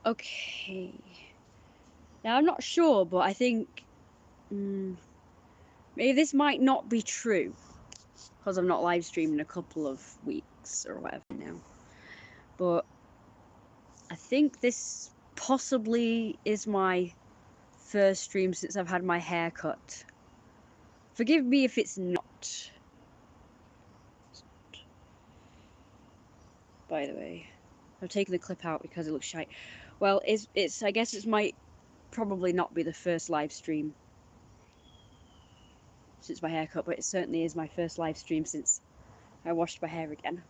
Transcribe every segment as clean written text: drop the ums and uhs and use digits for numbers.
Okay. Now, I'm not sure, but I think maybe this might not be true because I'm not live streaming a couple of weeks or whatever now. But I think this possibly is my first stream since I've had my hair cut. Forgive me if it's not. By the way, I've taken the clip out because it looks shite. Well, it's I guess it might probably not be the first live stream since my haircut, but it certainly is my first live stream since I washed my hair again.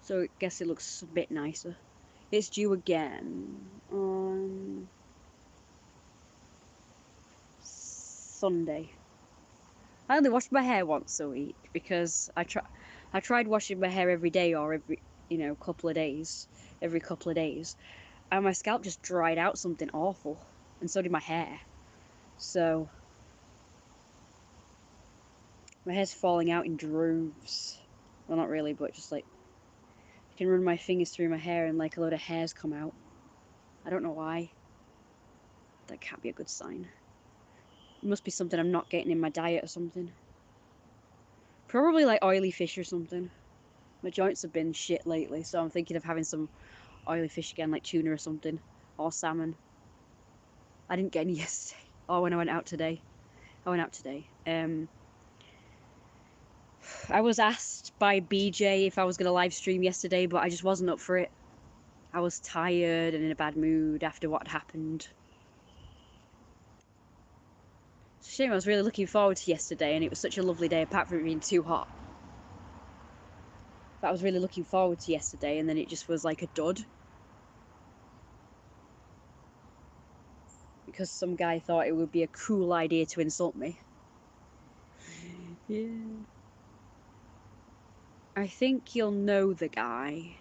So I guess it looks a bit nicer. It's due again on Sunday. I only wash my hair once a week because I tried washing my hair every day or every couple of days, and my scalp just dried out something awful, and so did my hair. So my hair's falling out in droves. Well, not really, but just like I can run my fingers through my hair and like a load of hairs come out. I don't know why. That can't be a good sign. It must be something I'm not getting in my diet or something. Probably like oily fish or something. My joints have been shit lately, so I'm thinking of having some oily fish again, like tuna or something, or salmon. I didn't get any yesterday. Or when I went out today. I was asked by BJ if I was going to live stream yesterday, but I just wasn't up for it. I was tired and in a bad mood after what happened. It's a shame. I was really looking forward to yesterday, and it was such a lovely day, apart from it being too hot. But I was really looking forward to yesterday, and then it just was like a dud. Because some guy thought it would be a cool idea to insult me. Yeah. I think you'll know the guy.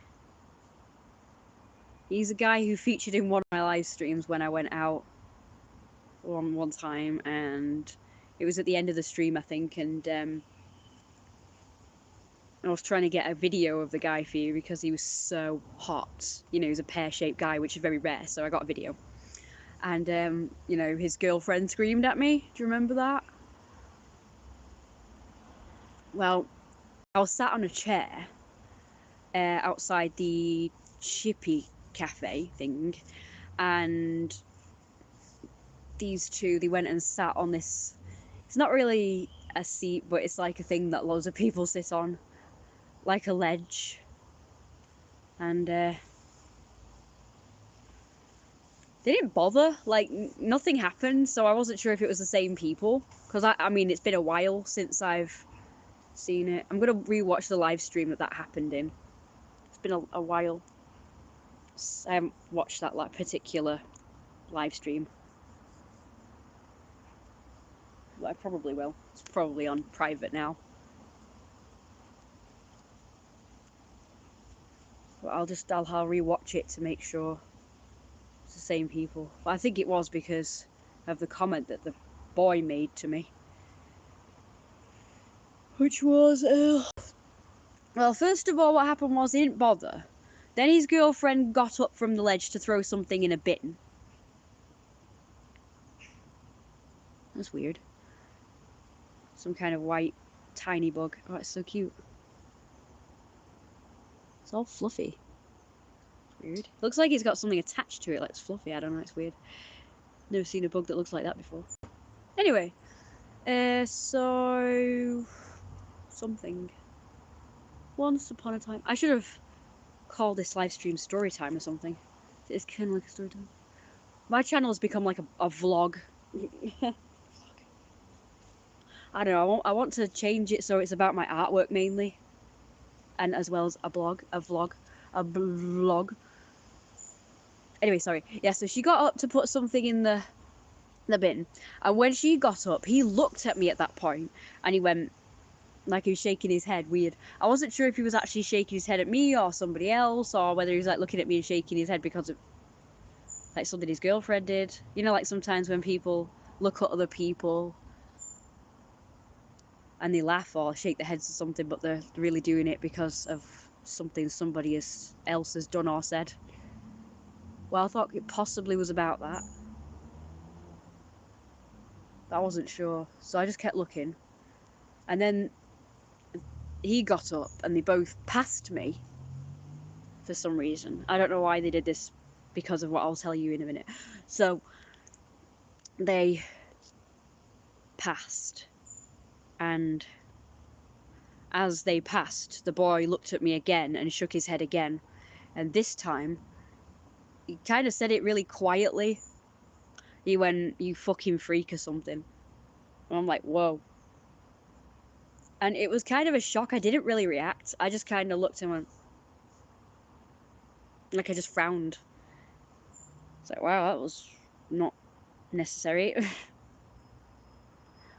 He's a guy who featured in one of my live streams when I went out one time, and it was at the end of the stream, I think, and I was trying to get a video of the guy for you because he was so hot. You know, he was a pear-shaped guy, which is very rare, so I got a video. And, you know, his girlfriend screamed at me. Do you remember that? Well, I was sat on a chair outside the Chippy Cafe thing, and these two, they went and sat on this, it's not really a seat, but it's like a thing that loads of people sit on, like a ledge, and they didn't bother, like nothing happened, so I wasn't sure if it was the same people, because I mean it's been a while since I've seen it. I'm gonna rewatch the live stream that happened in. It's been a while. I haven't watched that particular live stream. Well, I probably will. It's probably on private now. But I'll rewatch it to make sure it's the same people. But I think it was because of the comment that the boy made to me. Which was, well, first of all, what happened was he didn't bother. Then his girlfriend got up from the ledge to throw something in a bin. That's weird. Some kind of white, tiny bug. Oh, it's so cute. It's all fluffy. It's weird. Looks like it's got something attached to it, like it's fluffy. I don't know, it's weird. Never seen a bug that looks like that before. Anyway, so... something. Once upon a time. I should have called this live stream story time or something. It's kind of like a story time. My channel has become like a vlog. I don't know, I want to change it so it's about my artwork mainly. And as well as a vlog. Anyway, sorry. Yeah, so she got up to put something in the bin. And when she got up, he looked at me at that point and he went, like he was shaking his head, weird. I wasn't sure if he was actually shaking his head at me or somebody else, or whether he was like looking at me and shaking his head because of like something his girlfriend did. You know, like sometimes when people look at other people and they laugh or shake their heads or something, but they're really doing it because of something somebody else has done or said. Well, I thought it possibly was about that. But I wasn't sure, so I just kept looking. And then he got up and they both passed me for some reason. I don't know why they did this, because of what I'll tell you in a minute. So they passed, and as they passed, the boy looked at me again and shook his head again, and this time he kind of said it really quietly. He went, "You fucking freak," or something. And I'm like, whoa. And it was kind of a shock. I didn't really react. I just kind of looked and went, like, I just frowned. It's like, wow, that was not necessary.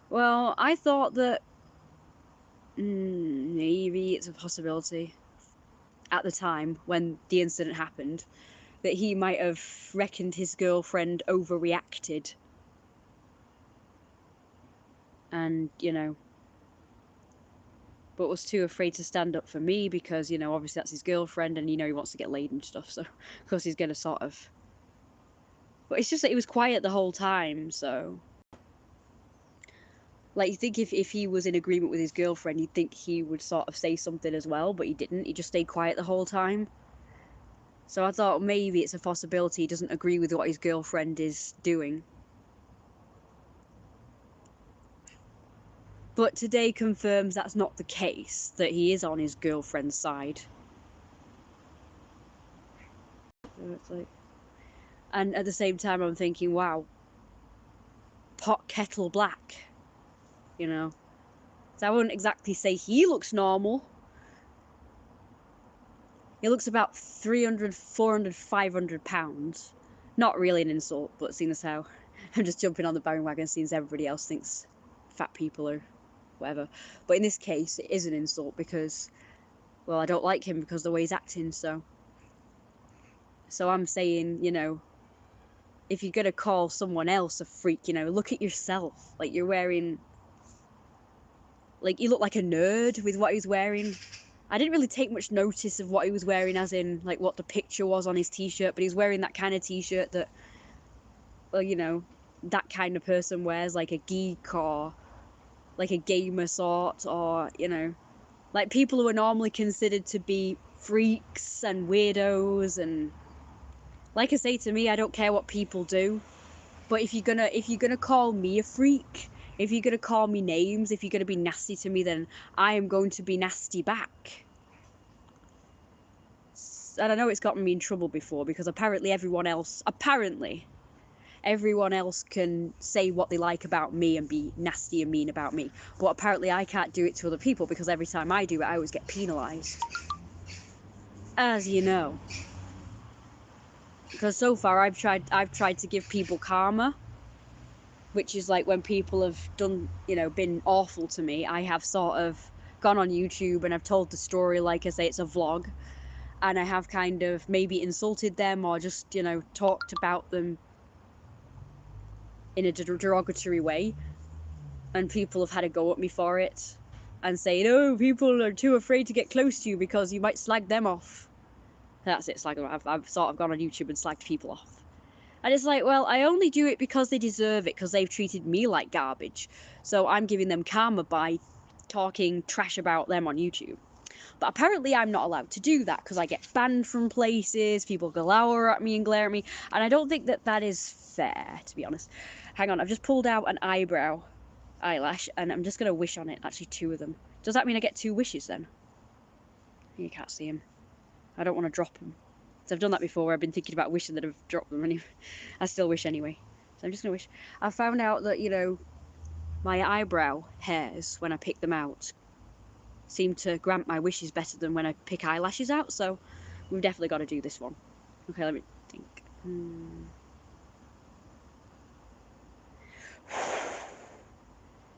Well, I thought that maybe it's a possibility at the time when the incident happened that he might have reckoned his girlfriend overreacted. And, you know, but was too afraid to stand up for me because, you know, obviously that's his girlfriend and, you know, he wants to get laid and stuff. So, of course, he's going to sort of... But it's just that he was quiet the whole time, so... Like, you think if he was in agreement with his girlfriend, you'd think he would sort of say something as well, but he didn't. He just stayed quiet the whole time. So I thought maybe it's a possibility he doesn't agree with what his girlfriend is doing. But today confirms that's not the case, that he is on his girlfriend's side. So it's like... And at the same time, I'm thinking, wow, pot kettle black, you know. So I wouldn't exactly say he looks normal. He looks about 300, 400, 500 pounds. Not really an insult, but seeing as how I'm just jumping on the bandwagon, seeing as everybody else thinks fat people are whatever. But in this case, it is an insult because, well, I don't like him because of the way he's acting, so I'm saying, you know, if you're gonna call someone else a freak, you know, look at yourself. Like, you're wearing... Like, you look like a nerd with what he was wearing. I didn't really take much notice of what he was wearing, as in, like, what the picture was on his t-shirt, but he was wearing that kind of t-shirt that, well, you know, that kind of person wears, like a geek or, like, a gamer sort, or, you know, like, people who are normally considered to be freaks and weirdos, and, like I say, to me, I don't care what people do, but if you're gonna call me a freak, if you're gonna call me names, if you're gonna be nasty to me, then I am going to be nasty back. And I know it's gotten me in trouble before because apparently everyone else can say what they like about me and be nasty and mean about me, but apparently I can't do it to other people because every time I do it I always get penalised, as you know. Because so far I've tried to give people karma, which is like when people have done, you know, been awful to me, I have sort of gone on YouTube and I've told the story like I say it's a vlog, and I have kind of maybe insulted them or just, you know, talked about them in a derogatory way, and people have had a go at me for it and saying, oh, people are too afraid to get close to you because you might slag them off. That's it, slag them off. I've sort of gone on YouTube and slagged people off. And it's like, well, I only do it because they deserve it, because they've treated me like garbage. So I'm giving them karma by talking trash about them on YouTube. But apparently I'm not allowed to do that because I get banned from places, people glower at me and glare at me, and I don't think that that is fair, to be honest. Hang on, I've just pulled out an eyebrow eyelash and I'm just going to wish on it, actually 2 of them. Does that mean I get 2 wishes then? You can't see them. I don't want to drop them. So I've done that before where I've been thinking about wishing that I've dropped them anyway. I still wish anyway. So I'm just going to wish. I found out that, you know, my eyebrow hairs, when I pick them out, seem to grant my wishes better than when I pick eyelashes out. So we've definitely got to do this one. Okay, let me think.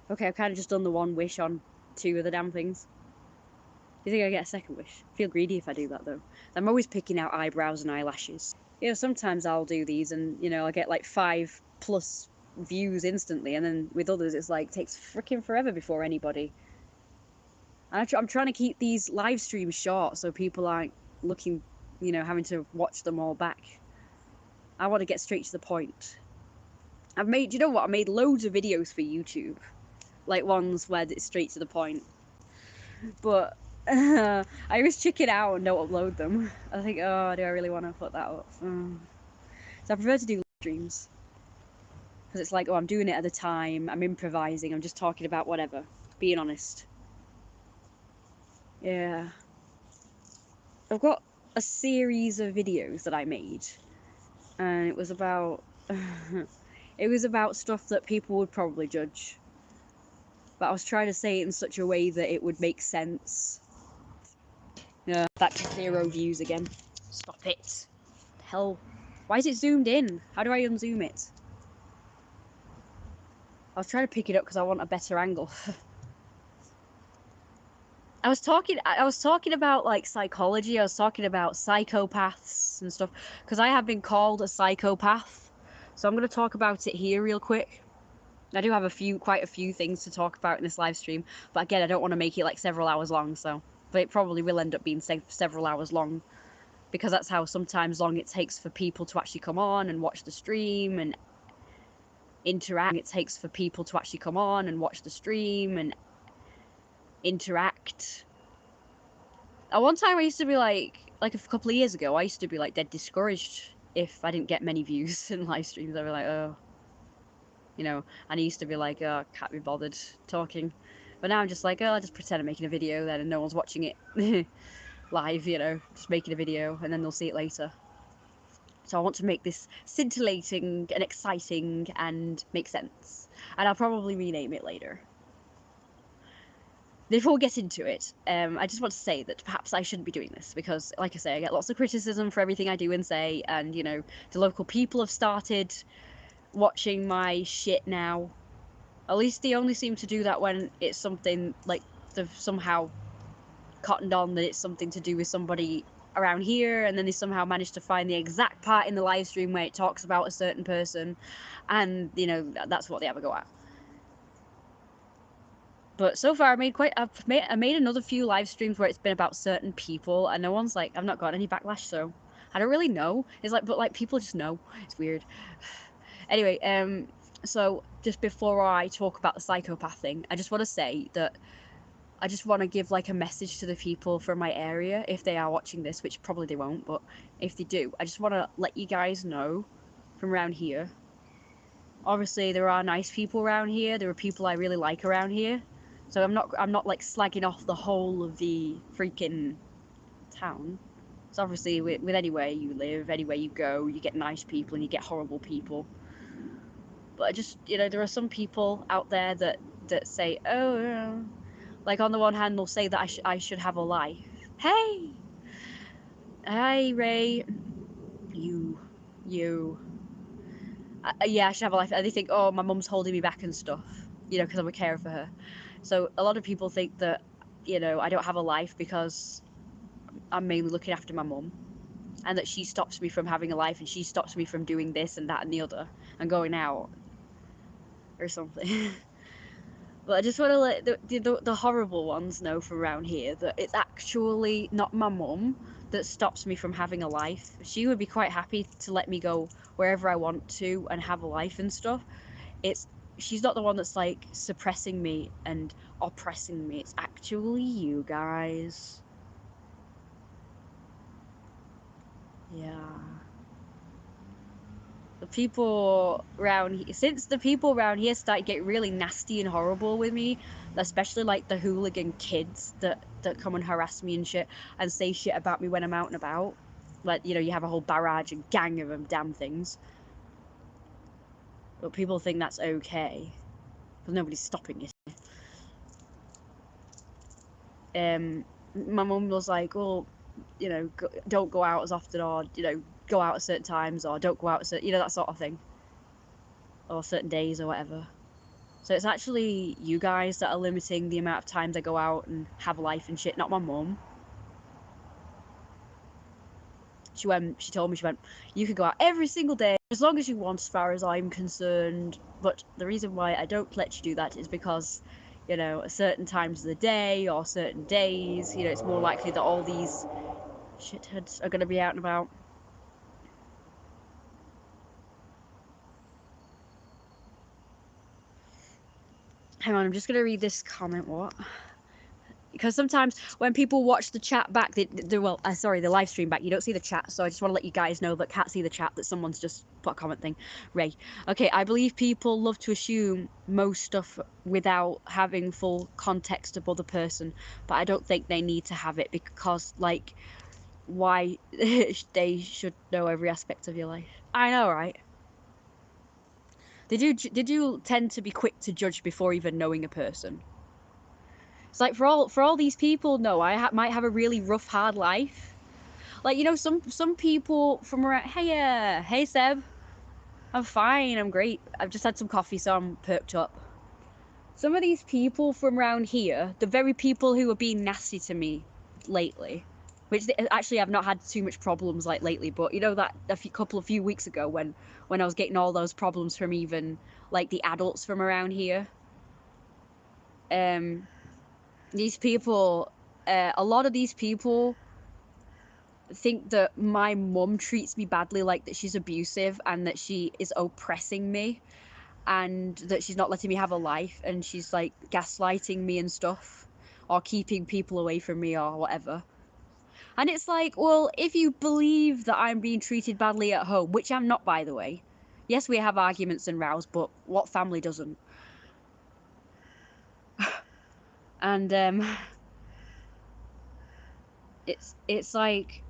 Okay, I've kind of just done the 1 wish on 2 of the damn things. Do you think I get a second wish? I feel greedy if I do that, though. I'm always picking out eyebrows and eyelashes. You know, sometimes I'll do these and, you know, I get like 5+ views instantly, and then with others it's like, takes freaking forever before anybody And I'm trying to keep these live streams short so people aren't looking, you know, having to watch them all back. I want to get straight to the point. I've made, you know what? I made loads of videos for YouTube, like ones where it's straight to the point. But I always chicken out and don't upload them. I think, oh, do I really want to put that up? So I prefer to do live streams. Because it's like, oh, I'm doing it at the time, I'm improvising, I'm just talking about whatever, being honest. Yeah. I've got a series of videos that I made, and it was about it was about stuff that people would probably judge, but I was trying to say it in such a way that it would make sense. Yeah, back to 0 views again. Stop it. Hell, why is it zoomed in? How do I unzoom it? I was trying to pick it up because I want a better angle. I was talking about like psychology. I was talking about psychopaths and stuff because I have been called a psychopath. So I'm going to talk about it here real quick. I do have quite a few things to talk about in this live stream, but again, I don't want to make it like several hours long, but it probably will end up being several hours long because that's how sometimes long it takes for people to actually come on and watch the stream and interact. It takes for people to actually come on and watch the stream and interact. At one time I used to be like a couple of years ago, I used to be like dead discouraged if I didn't get many views in live streams. I'd be like, oh, you know, and I used to be like, oh, can't be bothered talking. But now I'm just like, oh, I'll just pretend I'm making a video then and no one's watching it live, you know, just making a video and then they'll see it later. So I want to make this scintillating and exciting and make sense. And I'll probably rename it later. Before we get into it, I just want to say that perhaps I shouldn't be doing this because, like I say, I get lots of criticism for everything I do and say, and, you know, the local people have started watching my shit now. At least they only seem to do that when it's something, like, they've somehow cottoned on that it's something to do with somebody around here, and then they somehow managed to find the exact part in the live stream where it talks about a certain person, and, you know, that's what they have a go at. But so far, I made another few live streams where it's been about certain people, and no one's like, I've not got any backlash, so I don't really know. It's like, but like people just know. It's weird. Anyway, so just before I talk about the psychopath thing, I just want to say that I just want to give like a message to the people from my area if they are watching this, which probably they won't, but if they do, I just want to let you guys know from around here. Obviously, there are nice people around here. There are people I really like around here. So I'm not like slagging off the whole of the freaking town. So obviously with anywhere you live, anywhere you go, you get nice people and you get horrible people. But I just, you know, there are some people out there that say, oh, like on the one hand they'll say that I should have a life. Hey, Ray, you, yeah, I should have a life. And they think, oh, my mum's holding me back and stuff, you know, because I'm a carer for her. So a lot of people think that, you know, I don't have a life because I'm mainly looking after my mum, and that she stops me from having a life and she stops me from doing this and that and the other and going out or something. But I just want to let the horrible ones know from around here that it's actually not my mum that stops me from having a life. She would be quite happy to let me go wherever I want to and have a life and stuff. She's not the one that's like suppressing me and oppressing me. It's actually you guys. Yeah. The people around here, since the people around here started getting really nasty and horrible with me, especially like the hooligan kids that come and harass me and shit and say shit about me when I'm out and about. Like, you know, you have a whole barrage and gang of them damn things. But people think that's okay. Because nobody's stopping it. My mum was like, oh, you know, don't go out as often, or, you know, go out at certain times, or don't go out at certain, you know, that sort of thing. Or certain days or whatever. So it's actually you guys that are limiting the amount of times I go out and have a life and shit, not my mum. She told me, she went, you can go out every single day as long as you want, as far as I'm concerned. But the reason why I don't let you do that is because, you know, at certain times of the day or certain days. You know, it's more likely that all these shitheads are going to be out and about. Hang on, I'm just going to read this comment. What? Because sometimes when people watch the chat back, sorry, the live stream back, you don't see the chat. So I just want to let you guys know that can't see the chat, that someone's just put a comment thing. Ray. Okay, I believe people love to assume most stuff without having full context of other person, but I don't think they need to have it because, like, why they should know every aspect of your life. I know, right? Did you tend to be quick to judge before even knowing a person? It's like for all these people, no, might have a really rough, hard life. Like, you know, some people from around. Hey Seb, I'm fine, I'm great. I've just had some coffee, so I'm perked up. Some of these people from around here, the very people who are being nasty to me lately, which actually I've not had too much problems like lately, but you know that a few weeks ago when I was getting all those problems from even like the adults from around here. These people, a lot of these people think that my mum treats me badly, like that she's abusive and that she is oppressing me and that she's not letting me have a life and she's like gaslighting me and stuff or keeping people away from me or whatever. And it's like, well, if you believe that I'm being treated badly at home, which I'm not, by the way. Yes, we have arguments and rows, but what family doesn't? And it's like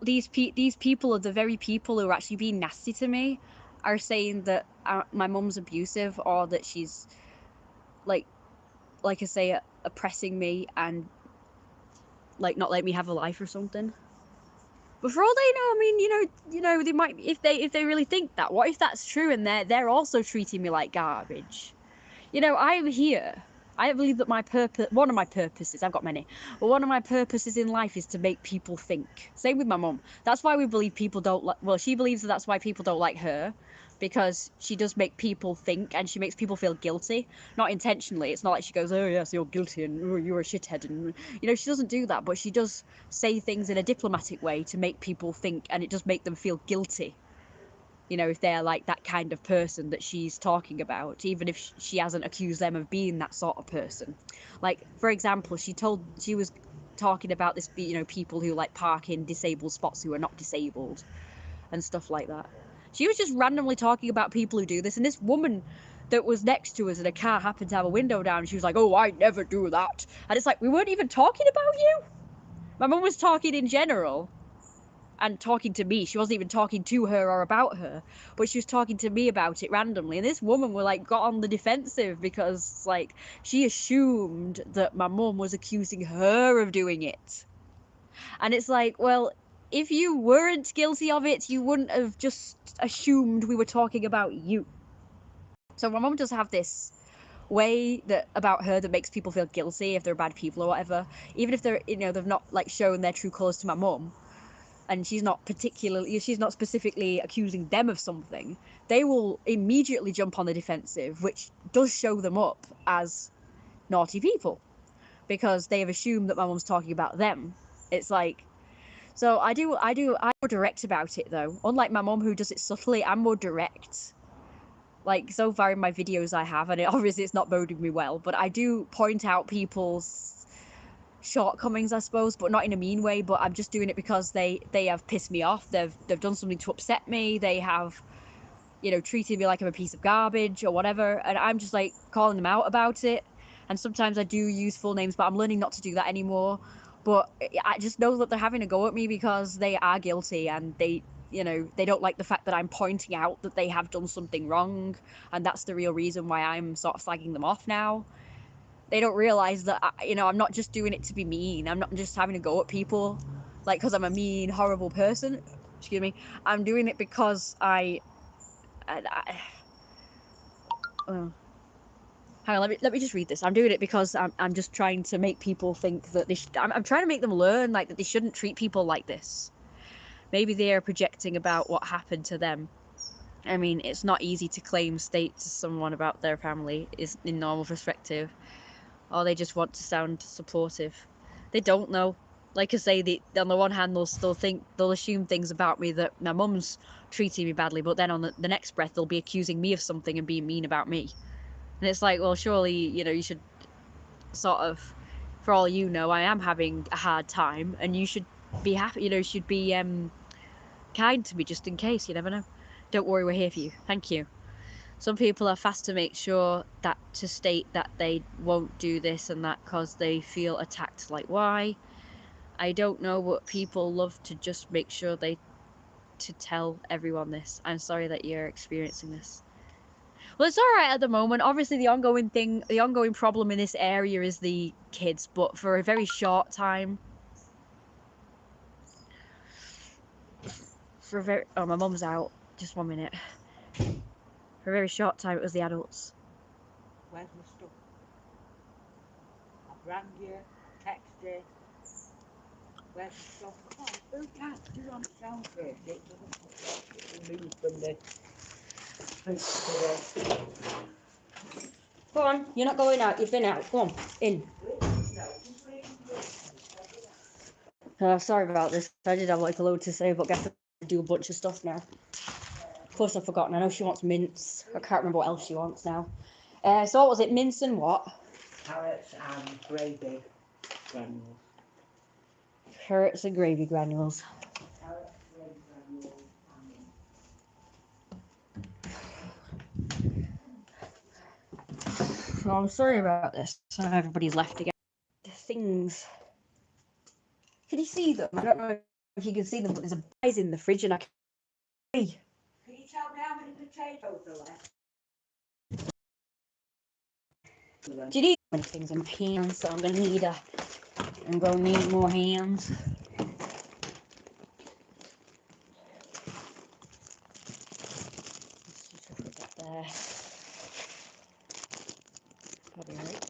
these people are the very people who are actually being nasty to me, are saying that my mum's abusive or that she's like I say, oppressing me and like not letting me have a life or something. But for all they know, I mean, you know, they might, if they really think that, what if that's true and they're also treating me like garbage? You know, I'm here. I believe that one of my purposes, I've got many, but one of my purposes in life is to make people think. Same with my mum. That's why we believe people don't like, well, she believes that that's why people don't like her, because she does make people think and she makes people feel guilty. Not intentionally. It's not like she goes, oh yes, you're guilty and oh, you're a shithead. And, you know, she doesn't do that, but she does say things in a diplomatic way to make people think, and it does make them feel guilty. You know, if they're like that kind of person that she's talking about, even if she hasn't accused them of being that sort of person. Like, for example, she was talking about this, you know, people who like park in disabled spots who are not disabled and stuff like that. She was just randomly talking about people who do this, and this woman that was next to us in a car happened to have a window down, and she was like, oh, I never do that. And it's like, we weren't even talking about you. My mum was talking in general and talking to me. She wasn't even talking to her or about her, but she was talking to me about it randomly. And this woman were like got on the defensive because like she assumed that my mum was accusing her of doing it. And it's like, well, if you weren't guilty of it, you wouldn't have just assumed we were talking about you. So my mum does have this way that about her that makes people feel guilty if they're bad people or whatever, even if they're, you know, they've not like shown their true colors to my mum, and she's not specifically accusing them of something, they will immediately jump on the defensive, which does show them up as naughty people because they have assumed that my mum's talking about them. It's like, so I'm more direct about it though. Unlike my mum who does it subtly, I'm more direct. Like, so far in my videos I have, and obviously it's not boding me well, but I do point out people's shortcomings, I suppose, but not in a mean way, but I'm just doing it because they have pissed me off. They've done something to upset me. They have, you know, treated me like I'm a piece of garbage or whatever, and I'm just like calling them out about it. And sometimes I do use full names, but I'm learning not to do that anymore. But I just know that they're having a go at me because they are guilty, and they, you know, they don't like the fact that I'm pointing out that they have done something wrong, and that's the real reason why I'm sort of slagging them off now. They don't realize that, you know, I'm not just doing it to be mean. I'm not just having a go at people like because I'm a mean, horrible person. Excuse me. I'm doing it because I oh. Hang on, let me just read this. I'm doing it because I'm just trying to make people think that I'm trying to make them learn like that they shouldn't treat people like this. Maybe they are projecting about what happened to them. I mean, it's not easy to claim state to someone about their family is in normal perspective, or they just want to sound supportive. They don't know. Like I say, on the one hand, they'll assume things about me that my mum's treating me badly, but then on the next breath, they'll be accusing me of something and being mean about me. And it's like, well, surely, you should sort of, for all you know, I am having a hard time, and you should be happy, should be kind to me just in case. You never know. Don't worry, we're here for you. Thank you. Some people are fast to make sure that to state that they won't do this and that because they feel attacked. Like, why? I don't know, but people love to just make sure to tell everyone this. I'm sorry that you're experiencing this. Well, it's all right at the moment. Obviously, the ongoing problem in this area is the kids, but for a very short time. Oh, my mum's out. Just 1 minute. For a very short time, it was the adults. Where's my stuff? I've rang you, I've texted. Where's the stuff? Come on, who can't do on the sound first? It doesn't move from the... Go on, you're not going out, you've been out. Go on, in. Sorry about this. I did have like a load to say, but guess I do a bunch of stuff now. Of course I've forgotten. I know she wants mince. I can't remember what else she wants now. So what was it? Mince and what? Carrots and gravy granules. Carrots and gravy granules. Carrots, gravy granules, and Oh, I'm sorry about this. I know everybody's left again. The things. Can you see them? I don't know if you can see them, but there's a pies in the fridge and I can't see. Can you tell me how many potatoes are left? Do you need many things in pans? So I'm gonna need more hands. There. I'll be right back.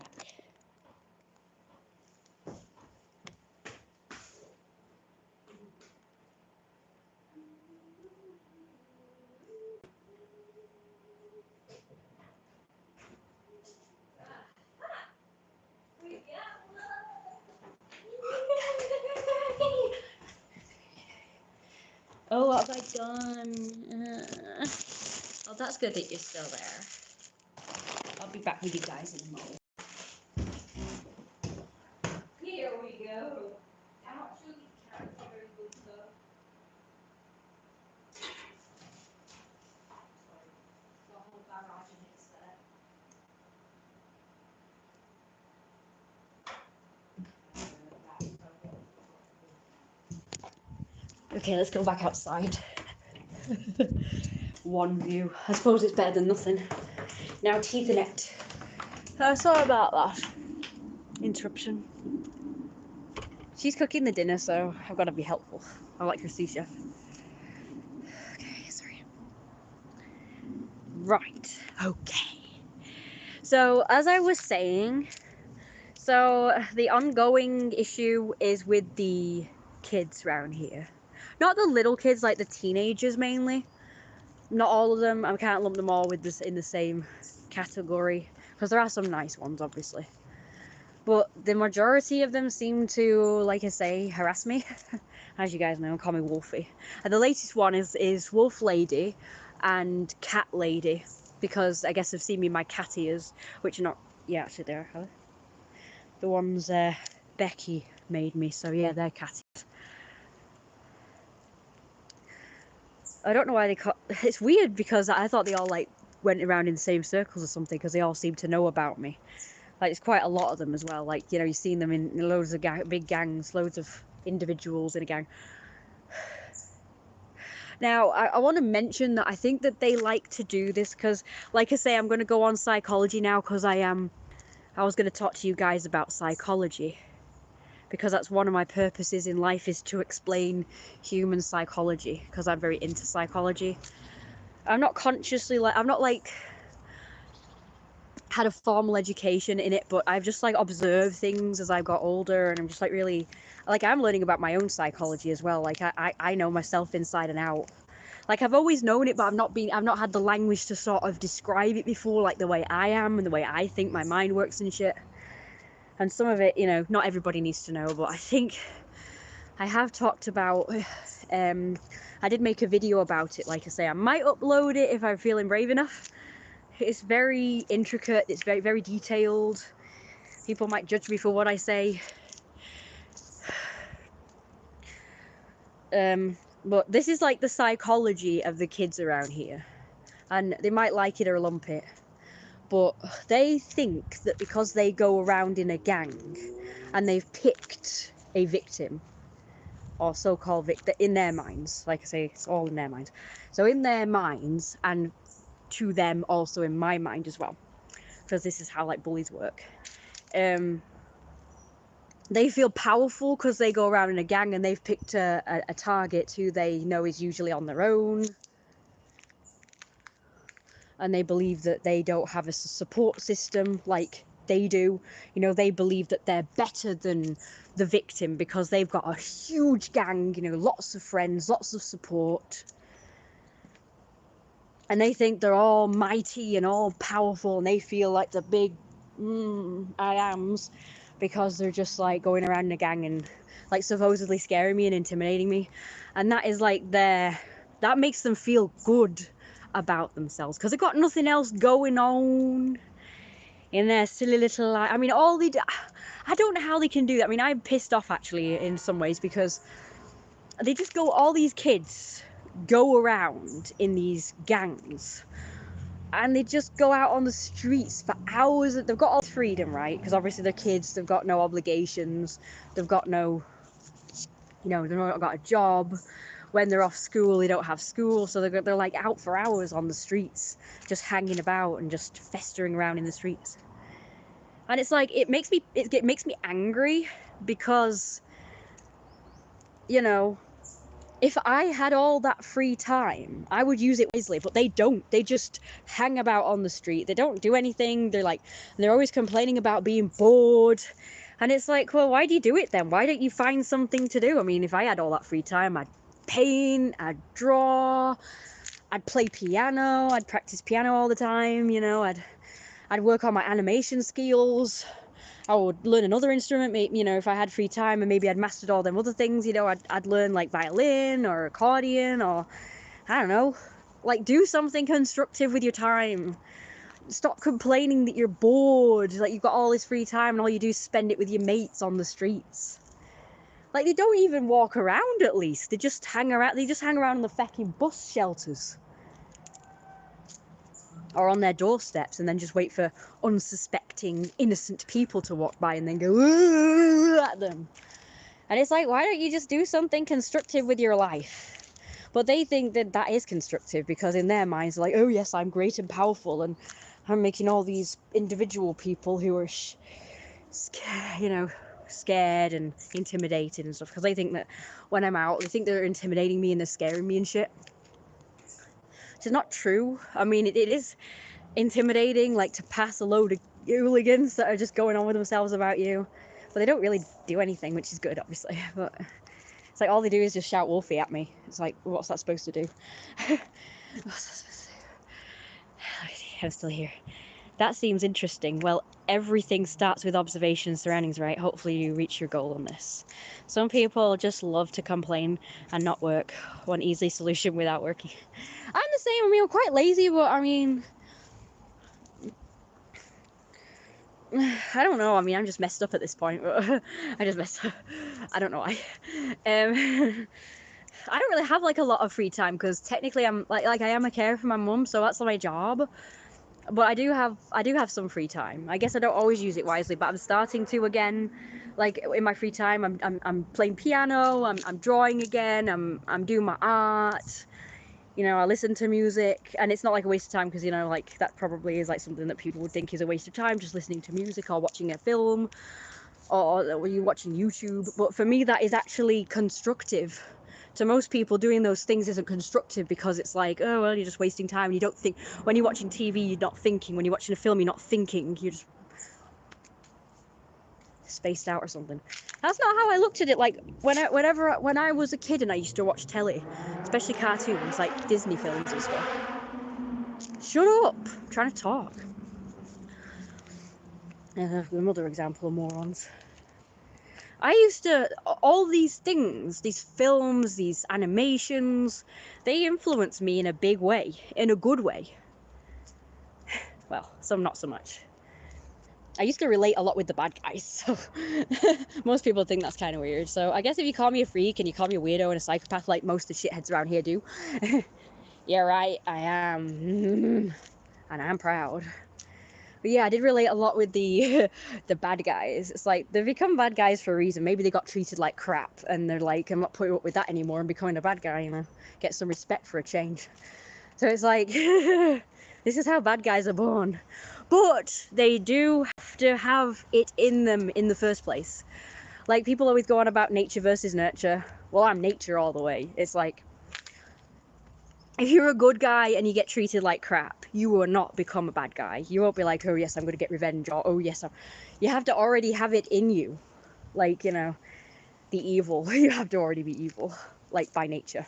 Oh, what have I done? Oh, that's good that you're still there. I'll be back with you guys in a moment. Here we go. I'm not sure these carrots are very good though. The whole barrage of mix there. Okay, let's go back outside. One view. I suppose it's better than nothing. Now Ethernet. Sorry about that interruption. She's cooking the dinner, so I've got to be helpful. I'm like her sous chef. Okay, sorry. Right. Okay. So as I was saying, the ongoing issue is with the kids around here. Not the little kids, like the teenagers mainly. Not all of them. I can't lump them all with this in the same category because there are some nice ones, obviously. But the majority of them seem to, like I say, harass me. As you guys know, call me Wolfie. And the latest one is Wolf Lady and Cat Lady, because I guess they've seen me in my cat ears, which are not, yeah, actually they're the ones Becky made me, so yeah, they're cat ears. I don't know why it's weird because I thought they all like went around in the same circles or something, because they all seem to know about me. Like, it's quite a lot of them as well. Like, you've seen them in loads of big gangs, loads of individuals in a gang. Now, I want to mention that I think that they like to do this because, like I say, I'm going to go on psychology now because I was going to talk to you guys about psychology. Because that's one of my purposes in life, is to explain human psychology, because I'm very into psychology. I'm not consciously, I'm not had a formal education in it, but I've just observed things as I've got older, and I'm just really I'm learning about my own psychology as well. I know myself inside and out. Like, I've always known it, but I've not had the language to sort of describe it before, like the way I am and the way I think my mind works and shit. And some of it, you know, not everybody needs to know, but I think I have talked about, I did make a video about it, like I say. I might upload it if I'm feeling brave enough. It's very intricate, it's very, very detailed. People might judge me for what I say. But this is like the psychology of the kids around here. And they might like it or lump it. But they think that because they go around in a gang and they've picked a victim, or so-called victim, in their minds, like I say, it's all in their minds. So in their minds, and to them also in my mind as well, because this is how like bullies work. They feel powerful because they go around in a gang and they've picked a target who they know is usually on their own. And they believe that they don't have a support system like they do. You know, they believe that they're better than the victim because they've got a huge gang, you know, lots of friends, lots of support. And they think they're all mighty and all powerful, and they feel like the big I-ams because they're just like going around in a gang and like supposedly scaring me and intimidating me. And that is like that makes them feel good about themselves because they've got nothing else going on in their silly little life. I mean, I don't know how they can do that. I mean, I'm pissed off actually in some ways because they just all these kids go around in these gangs and they just go out on the streets for hours. They've got all this freedom, right? Because obviously they're kids, they've got no obligations, they've got no, you know, they've not got a job. When they're off school, they don't have school, so they're like out for hours on the streets, just hanging about and just festering around in the streets. And it's like, it makes me angry because, you know, if I had all that free time, I would use it wisely, but they don't. They just hang about on the street. They don't do anything. They're always complaining about being bored. And it's like, well, why do you do it then? Why don't you find something to do? I mean, if I had all that free time, I'd paint, I'd draw, I'd play piano, I'd practice piano all the time, you know, I'd work on my animation skills. I would learn another instrument, you know, if I had free time, and maybe I'd mastered all them other things, you know, I'd learn like violin or accordion, or I don't know, like do something constructive with your time. Stop complaining that you're bored, like you've got all this free time and all you do is spend it with your mates on the streets. Like, they don't even walk around, at least. They just hang around on the fucking bus shelters. Or on their doorsteps, and then just wait for unsuspecting, innocent people to walk by and then go at them. And it's like, why don't you just do something constructive with your life? But they think that is constructive because in their minds, they're like, oh yes, I'm great and powerful, and I'm making all these individual people who are, you know, scared and intimidated and stuff, because they think that when I'm out, they think they're intimidating me and they're scaring me and shit. Which is not true. I mean, it is intimidating, like, to pass a load of hooligans that are just going on with themselves about you, but they don't really do anything, which is good, obviously. But it's like all they do is just shout Wolfie at me. It's like, what's that supposed to do? What's that supposed to do? I'm still here. That seems interesting. Well, everything starts with observation and surroundings, right? Hopefully you reach your goal on this. Some people just love to complain and not work. One easy solution without working. I'm the same. I mean, I'm quite lazy, but I mean, I don't know. I mean, I'm just messed up at this point. I just messed up. I don't know why. I don't really have like a lot of free time because technically I'm like I am a carer for my mum, so that's my job. But I do have some free time. I guess I don't always use it wisely, but I'm starting to again. Like in my free time, I'm playing piano. I'm drawing again. I'm doing my art. You know, I listen to music, and it's not like a waste of time because, you know, like that probably is like something that people would think is a waste of time, just listening to music or watching a film, or you watching YouTube. But for me, that is actually constructive. To most people, doing those things isn't constructive because it's like, oh, well, you're just wasting time. You don't think. When you're watching TV, you're not thinking. When you're watching a film, you're not thinking. You're just spaced out or something. That's not how I looked at it. Like when I was a kid and I used to watch telly, especially cartoons like Disney films and stuff. Shut up! I'm trying to talk. Another example of morons. I used to, all these things, these films, these animations, they influenced me in a big way, in a good way. Well, some not so much. I used to relate a lot with the bad guys, so most people think that's kind of weird. So I guess if you call me a freak and you call me a weirdo and a psychopath like most of the shitheads around here do, yeah, right, I am, and I'm proud. But yeah, I did relate a lot with the the bad guys. It's like they become bad guys for a reason. Maybe they got treated like crap, and they're like, I'm not putting up with that anymore. I'm becoming a bad guy, get some respect for a change. So it's like, this is how bad guys are born. But they do have to have it in them in the first place. Like people always go on about nature versus nurture. Well, I'm nature all the way. It's like, if you're a good guy and you get treated like crap, you will not become a bad guy. You won't be like, oh yes, I'm going to get revenge, or oh yes, you have to already have it in you. Like, you know, the evil. You have to already be evil, like by nature.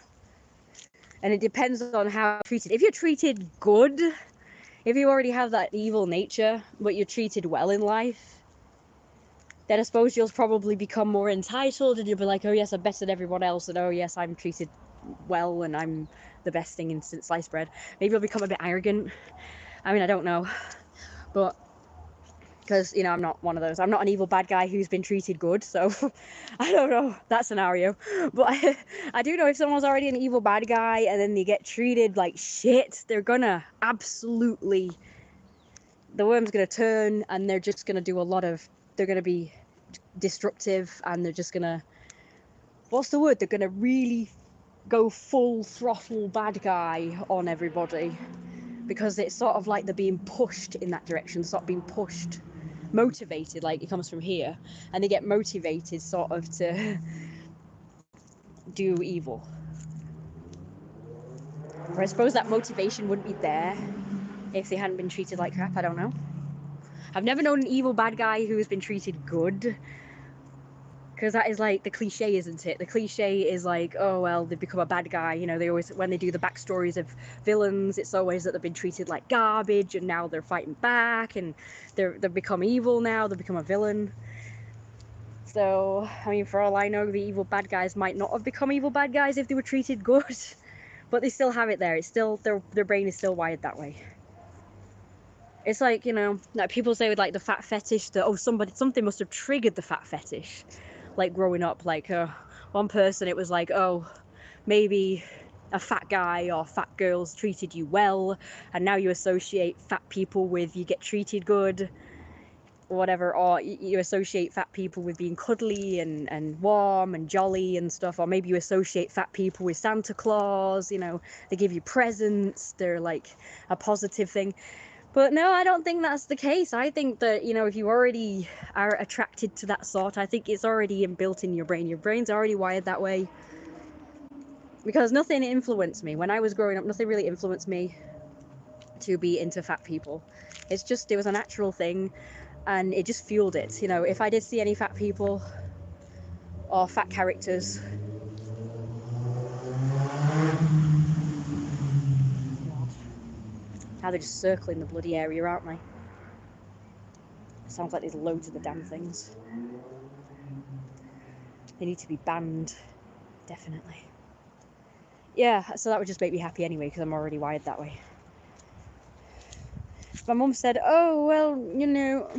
And it depends on how you're treated. If you're treated good, if you already have that evil nature, but you're treated well in life, then I suppose you'll probably become more entitled and you'll be like, oh yes, I'm better than everyone else, and oh yes, I'm treated well and I'm the best thing in sliced bread. Maybe you'll become a bit arrogant. I mean, I don't know, but because, you know, I'm not one of those. I'm not an evil bad guy who's been treated good, so I don't know that scenario. But I do know if someone's already an evil bad guy and then they get treated like shit, they're gonna absolutely, the worm's gonna turn and they're just gonna do a lot of, they're gonna be destructive and they're just gonna, what's the word? They're gonna really go full throttle bad guy on everybody, because it's sort of like they're being pushed in that direction, sort of being pushed, motivated, like it comes from here, and they get motivated sort of to do evil. Or I suppose that motivation wouldn't be there if they hadn't been treated like crap. I don't know. I've never known an evil bad guy who has been treated good, because that is like the cliche, isn't it? The cliche is like, oh well, they've become a bad guy. You know, they always, when they do the backstories of villains, it's always that they've been treated like garbage and now they're fighting back and they've become evil now, they've become a villain. So I mean, for all I know, the evil bad guys might not have become evil bad guys if they were treated good, but they still have it there. It's still, their brain is still wired that way. It's like, you know, like people say with like the fat fetish, that oh, something must have triggered the fat fetish, like growing up. Like one person, it was like, oh, maybe a fat guy or fat girls treated you well, and now you associate fat people with you get treated good, or whatever, or you associate fat people with being cuddly and warm and jolly and stuff, or maybe you associate fat people with Santa Claus, you know, they give you presents, they're like a positive thing. But no, I don't think that's the case. I think that, you know, if you already are attracted to that sort, I think it's already inbuilt in your brain. Your brain's already wired that way. Because nothing influenced me. When I was growing up, nothing really influenced me to be into fat people. It's just, it was a natural thing and it just fueled it. You know, if I did see any fat people or fat characters, how they're just circling the bloody area, aren't they? Sounds like there's loads of the damn things. They need to be banned, definitely. Yeah, so that would just make me happy anyway, because I'm already wired that way. My mum said, oh, well, you know,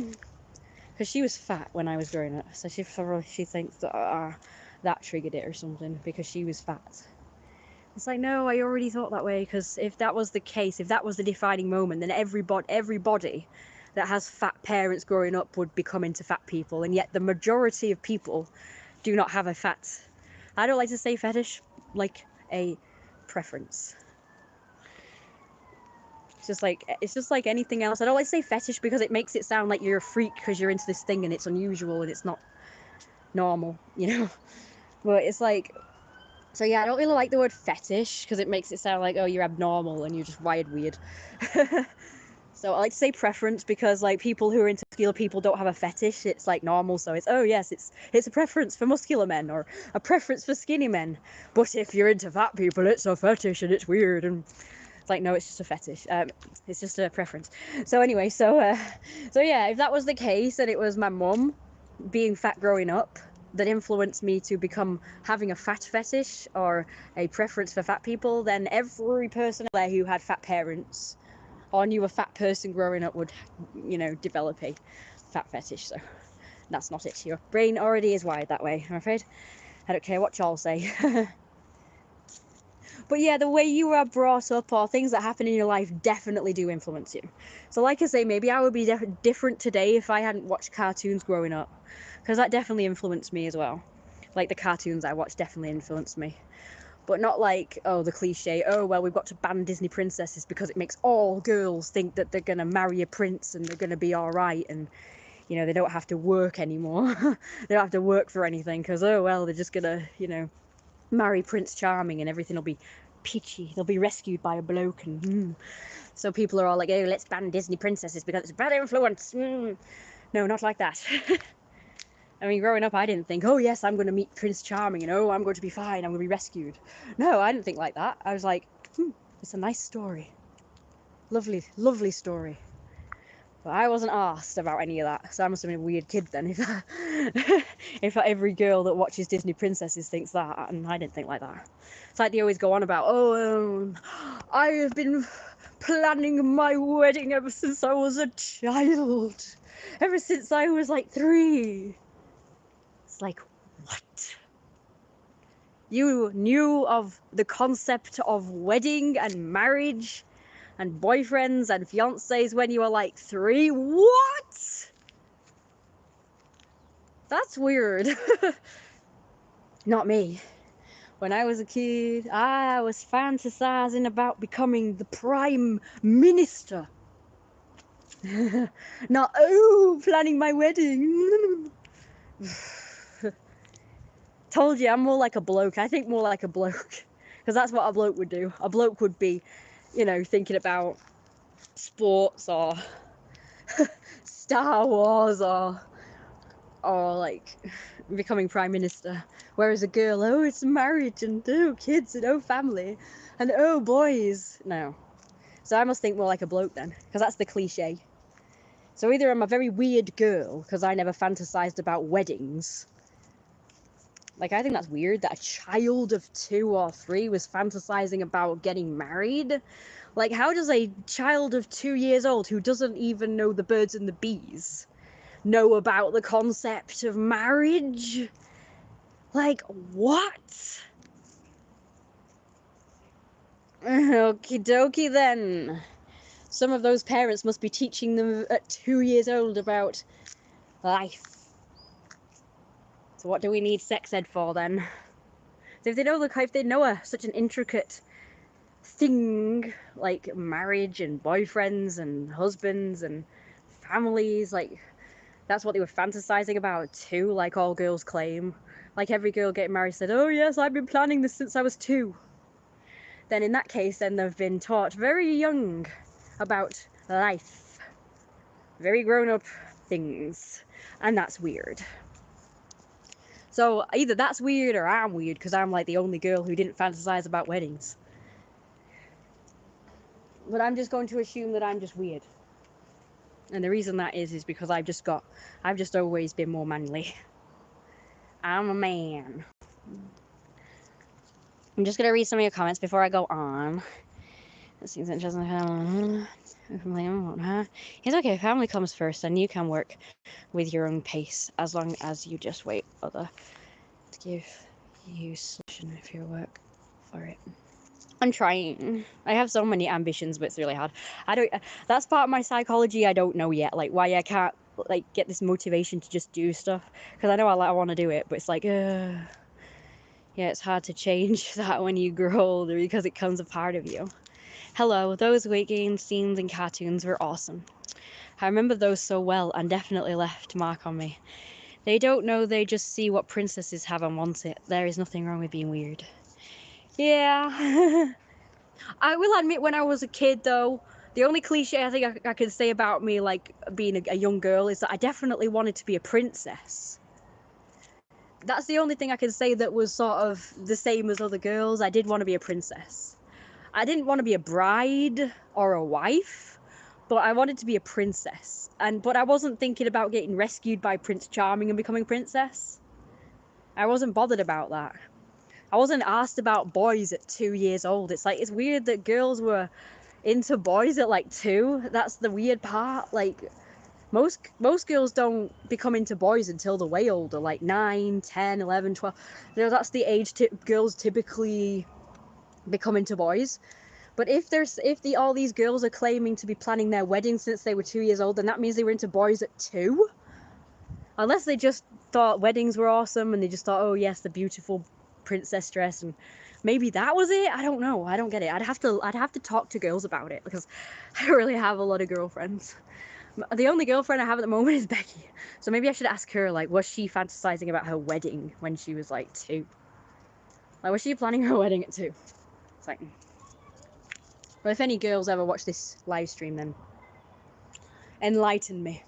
because she was fat when I was growing up, so she thinks that that triggered it or something, because she was fat. It's like, no, I already thought that way, because if that was the case, if that was the defining moment, then everybody that has fat parents growing up would become into fat people, and yet the majority of people do not have a fat, I don't like to say fetish, like a preference. It's just like anything else. I don't like to say fetish because it makes it sound like you're a freak because you're into this thing and it's unusual and it's not normal, you know. But it's like, so yeah, I don't really like the word fetish because it makes it sound like, oh, you're abnormal and you're just wired weird. So I like to say preference because like people who are into muscular people don't have a fetish. It's like normal, so it's, oh yes, it's a preference for muscular men or a preference for skinny men. But if you're into fat people, it's a fetish and it's weird. And it's like, no, it's just a fetish. It's just a preference. So anyway, so yeah, if that was the case and it was my mum being fat growing up that influenced me to become having a fat fetish or a preference for fat people, then every person there who had fat parents or knew a fat person growing up would, you know, develop a fat fetish. So that's not it. Your brain already is wired that way, I'm afraid. I don't care what y'all say. But yeah, the way you are brought up or things that happen in your life definitely do influence you. So like I say, maybe I would be different today if I hadn't watched cartoons growing up, because that definitely influenced me as well. Like the cartoons I watched definitely influenced me. But not like, oh, the cliche, oh, well, we've got to ban Disney princesses because it makes all girls think that they're going to marry a prince and they're going to be all right and, you know, they don't have to work anymore. They don't have to work for anything because, oh, well, they're just going to, you know, marry Prince Charming and everything will be peachy. They'll be rescued by a bloke and so people are all like, oh, let's ban Disney princesses because it's a bad influence. No, not like that. I mean, growing up, I didn't think, oh yes, I'm going to meet Prince Charming and oh, I'm going to be fine, I'm going to be rescued. No, I didn't think like that. I was like, it's a nice story. Lovely, lovely story. But I wasn't asked about any of that, so I must have been a weird kid then if every girl that watches Disney princesses thinks that, and I didn't think like that. It's like they always go on about, oh, I have been planning my wedding ever since I was a child. Ever since I was like 3. It's like, what? You knew of the concept of wedding and marriage and boyfriends and fiancés when you were like 3? What? That's weird. Not me. When I was a kid, I was fantasizing about becoming the Prime Minister. Not, oh, planning my wedding. Told you, I'm more like a bloke. I think more like a bloke. Because that's what a bloke would do. A bloke would be, you know, thinking about sports or Star Wars or like becoming Prime Minister. Whereas a girl, oh, it's marriage and oh, kids and oh, family and oh, boys. No. So I must think more like a bloke then. Because that's the cliche. So either I'm a very weird girl because I never fantasized about weddings. Like, I think that's weird that a child of 2 or 3 was fantasizing about getting married. Like, how does a child of 2 years old who doesn't even know the birds and the bees know about the concept of marriage? Like, what? Okie dokie then. Some of those parents must be teaching them at 2 years old about life. So what do we need sex ed for then? So if they know such an intricate thing like marriage and boyfriends and husbands and families, like that's what they were fantasizing about too, like all girls claim. Like every girl getting married said, oh yes, I've been planning this since I was 2. Then in that case, then they've been taught very young about life. Very grown-up things. And that's weird. So either that's weird or I'm weird because I'm like the only girl who didn't fantasize about weddings. But I'm just going to assume that I'm just weird. And the reason that is because I've just always been more manly. I'm a man. I'm just going to read some of your comments before I go on. It seems interesting. It's okay, family comes first and you can work with your own pace as long as you just wait other to give you solution if you work for it. I'm trying. I have so many ambitions, but it's really hard. That's part of my psychology I don't know yet, like why I can't like get this motivation to just do stuff, because I know I want to do it, but it's like yeah, it's hard to change that when you grow older because it becomes a part of you. Hello, those weight gain scenes and cartoons were awesome. I remember those so well and definitely left a mark on me. They don't know, they just see what princesses have and want it. There is nothing wrong with being weird. Yeah. I will admit when I was a kid though, The only cliche I think I can say about me, like being a young girl, is that I definitely wanted to be a princess. That's the only thing I can say that was sort of the same as other girls. I did want to be a princess. I didn't want to be a bride or a wife, but I wanted to be a princess. But I wasn't thinking about getting rescued by Prince Charming and becoming princess. I wasn't bothered about that. I wasn't asked about boys at 2 years old. It's like, it's weird that girls were into boys at like 2. That's the weird part. Like, most girls don't become into boys until they're way older, like 9, 10, 11, 12. You know, that's the age girls typically become into boys. But if all these girls are claiming to be planning their wedding since they were 2 years old, then that means they were into boys at 2. Unless they just thought weddings were awesome and they just thought, oh yes, the beautiful princess dress, and maybe that was it. I don't know. I don't get it. I'd have to talk to girls about it, because I don't really have a lot of girlfriends. The only girlfriend I have at the moment is Becky. So maybe I should ask her, like, was she fantasizing about her wedding when she was like 2? Like, was she planning her wedding at 2? It's like, well, if any girls ever watch this live stream, then enlighten me.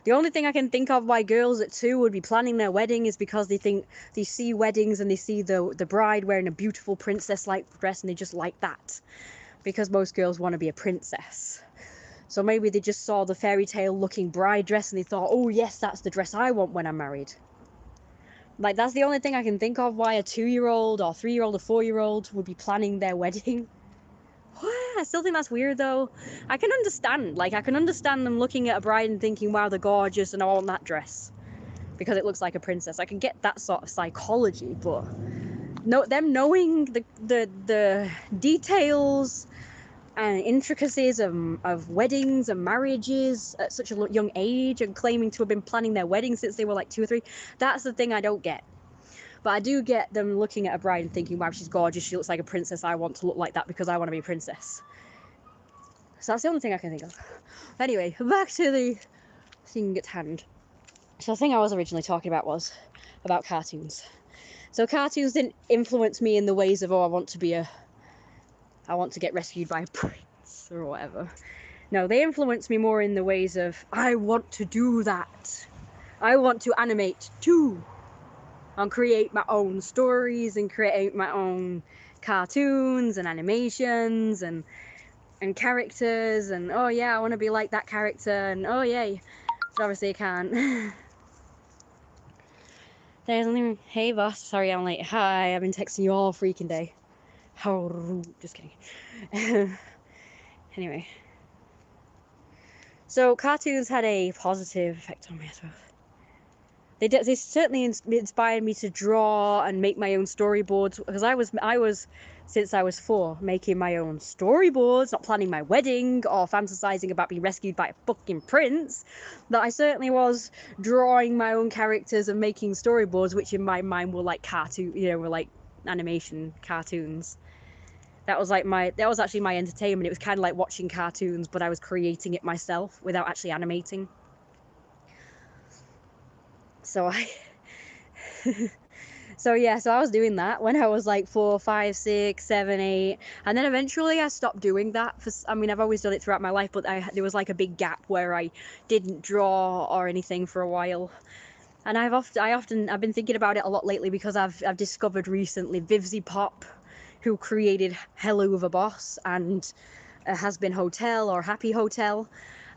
The only thing I can think of why girls at 2 would be planning their wedding is because they see weddings and they see the bride wearing a beautiful princess-like dress, and they just like that. Because most girls want to be a princess. So maybe they just saw the fairy tale looking bride dress and they thought, oh yes, that's the dress I want when I'm married. Like, that's the only thing I can think of why a 2-year-old or 3-year-old or 4-year-old would be planning their wedding. I still think that's weird though. I can understand them looking at a bride and thinking, wow, they're gorgeous and I want that dress because it looks like a princess. I can get that sort of psychology, but them knowing the details and intricacies of weddings and marriages at such a young age and claiming to have been planning their wedding since they were like 2 or 3, that's the thing I don't get. But I do get them looking at a bride and thinking, wow, she's gorgeous, she looks like a princess, I want to look like that because I want to be a princess. So that's the only thing I can think of. Anyway, back to the thing at hand. So the thing I was originally talking about was about cartoons. So cartoons didn't influence me in the ways of, oh, I want to get rescued by a prince or whatever. No, they influenced me more in the ways of, I want to do that. I want to animate too. And create my own stories and create my own cartoons and animations and characters, and oh yeah, I want to be like that character, and oh yay. But obviously I can't. There's only, hey boss, sorry I'm late. Hi, I've been texting you all freaking day. How rude. Just kidding. Anyway, so cartoons had a positive effect on me, I suppose. They certainly inspired me to draw and make my own storyboards, because I was since I was 4 making my own storyboards, not planning my wedding or fantasizing about being rescued by a fucking prince. But I certainly was drawing my own characters and making storyboards, which in my mind were like were like animation cartoons. That was actually my entertainment. It was kind of like watching cartoons, but I was creating it myself without actually animating. So so I was doing that when I was like 4, 5, 6, 7, 8, and then eventually I stopped doing that. I've always done it throughout my life, but there was like a big gap where I didn't draw or anything for a while. And I've been thinking about it a lot lately, because I've discovered recently Vivzy Pop, who created Hello the Boss and Has Been Hotel or Happy Hotel.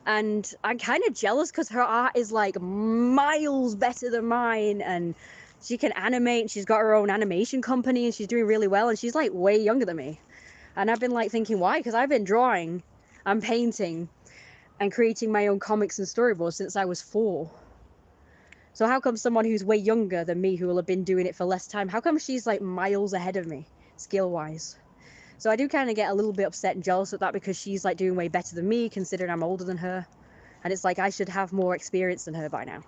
And I'm kind of jealous because her art is like miles better than mine, and she can animate, and she's got her own animation company, and she's doing really well, and she's like way younger than me. And I've been like thinking, why? Because I've been drawing and painting and creating my own comics and storyboards since I was 4. So how come someone who's way younger than me, who will have been doing it for less time, how come she's like miles ahead of me skill wise? So I do kind of get a little bit upset and jealous at that, because she's like doing way better than me, considering I'm older than her. And it's like I should have more experience than her by now.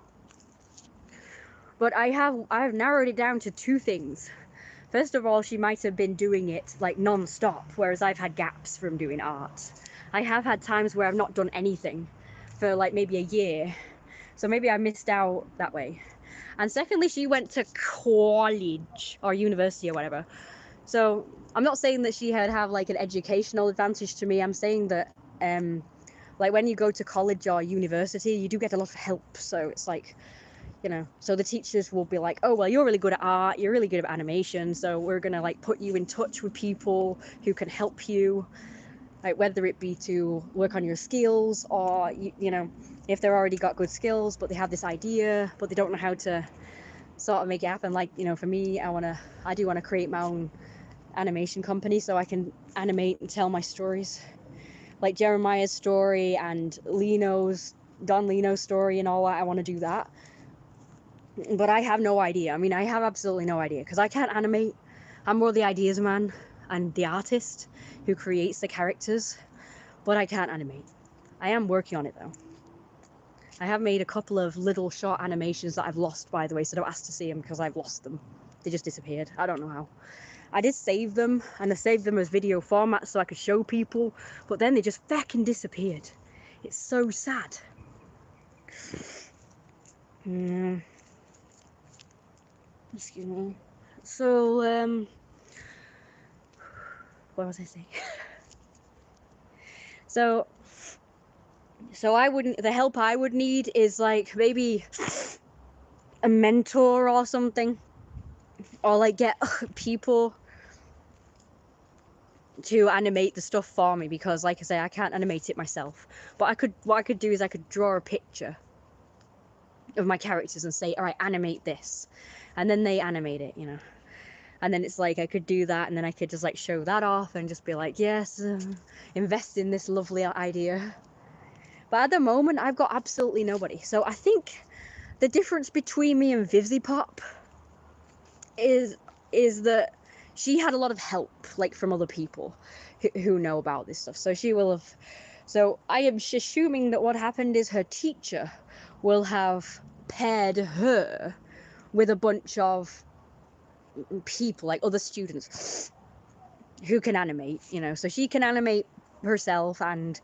But I've narrowed it down to 2 things. First of all, she might have been doing it like non-stop, whereas I've had gaps from doing art. I have had times where I've not done anything for like maybe a year. So maybe I missed out that way. And secondly, she went to college or university or whatever. So I'm not saying that she had have like an educational advantage to me. I'm saying that like when you go to college or university, you do get a lot of help. So it's like, you know, so the teachers will be like, oh, well, you're really good at art, you're really good at animation, so we're gonna like put you in touch with people who can help you, like whether it be to work on your skills, or you know, if they're already got good skills but they have this idea but they don't know how to sort of make it happen. Like, you know, for me, I do want to create my own animation company so I can animate and tell my stories, like Jeremiah's story and Don Lino's story and all that. I want to do that, but I have no idea. I mean, I have absolutely no idea because I can't animate. I'm more the ideas man and the artist who creates the characters, but I can't animate. I am working on it though. I have made a couple of little short animations that I've lost, by the way, so don't ask to see them because I've lost them. They just disappeared. I don't know how. I did save them, and I saved them as video format so I could show people, but then they just fucking disappeared. It's so sad. Excuse me. So, what was I saying? So the help I would need is like maybe a mentor or something, or like get people to animate the stuff for me, because like I say, I can't animate it myself. But what I could do is I could draw a picture of my characters and say, all right, animate this, and then they animate it, you know. And then it's like I could do that, and then I could just like show that off and just be like, yes, invest in this lovely idea. But at the moment, I've got absolutely nobody. So I think the difference between me and VivziePop is that she had a lot of help, like from other people who know about this stuff. So she will have. So I am assuming that what happened is her teacher will have paired her with a bunch of people, like other students who can animate, you know. So she can animate herself, and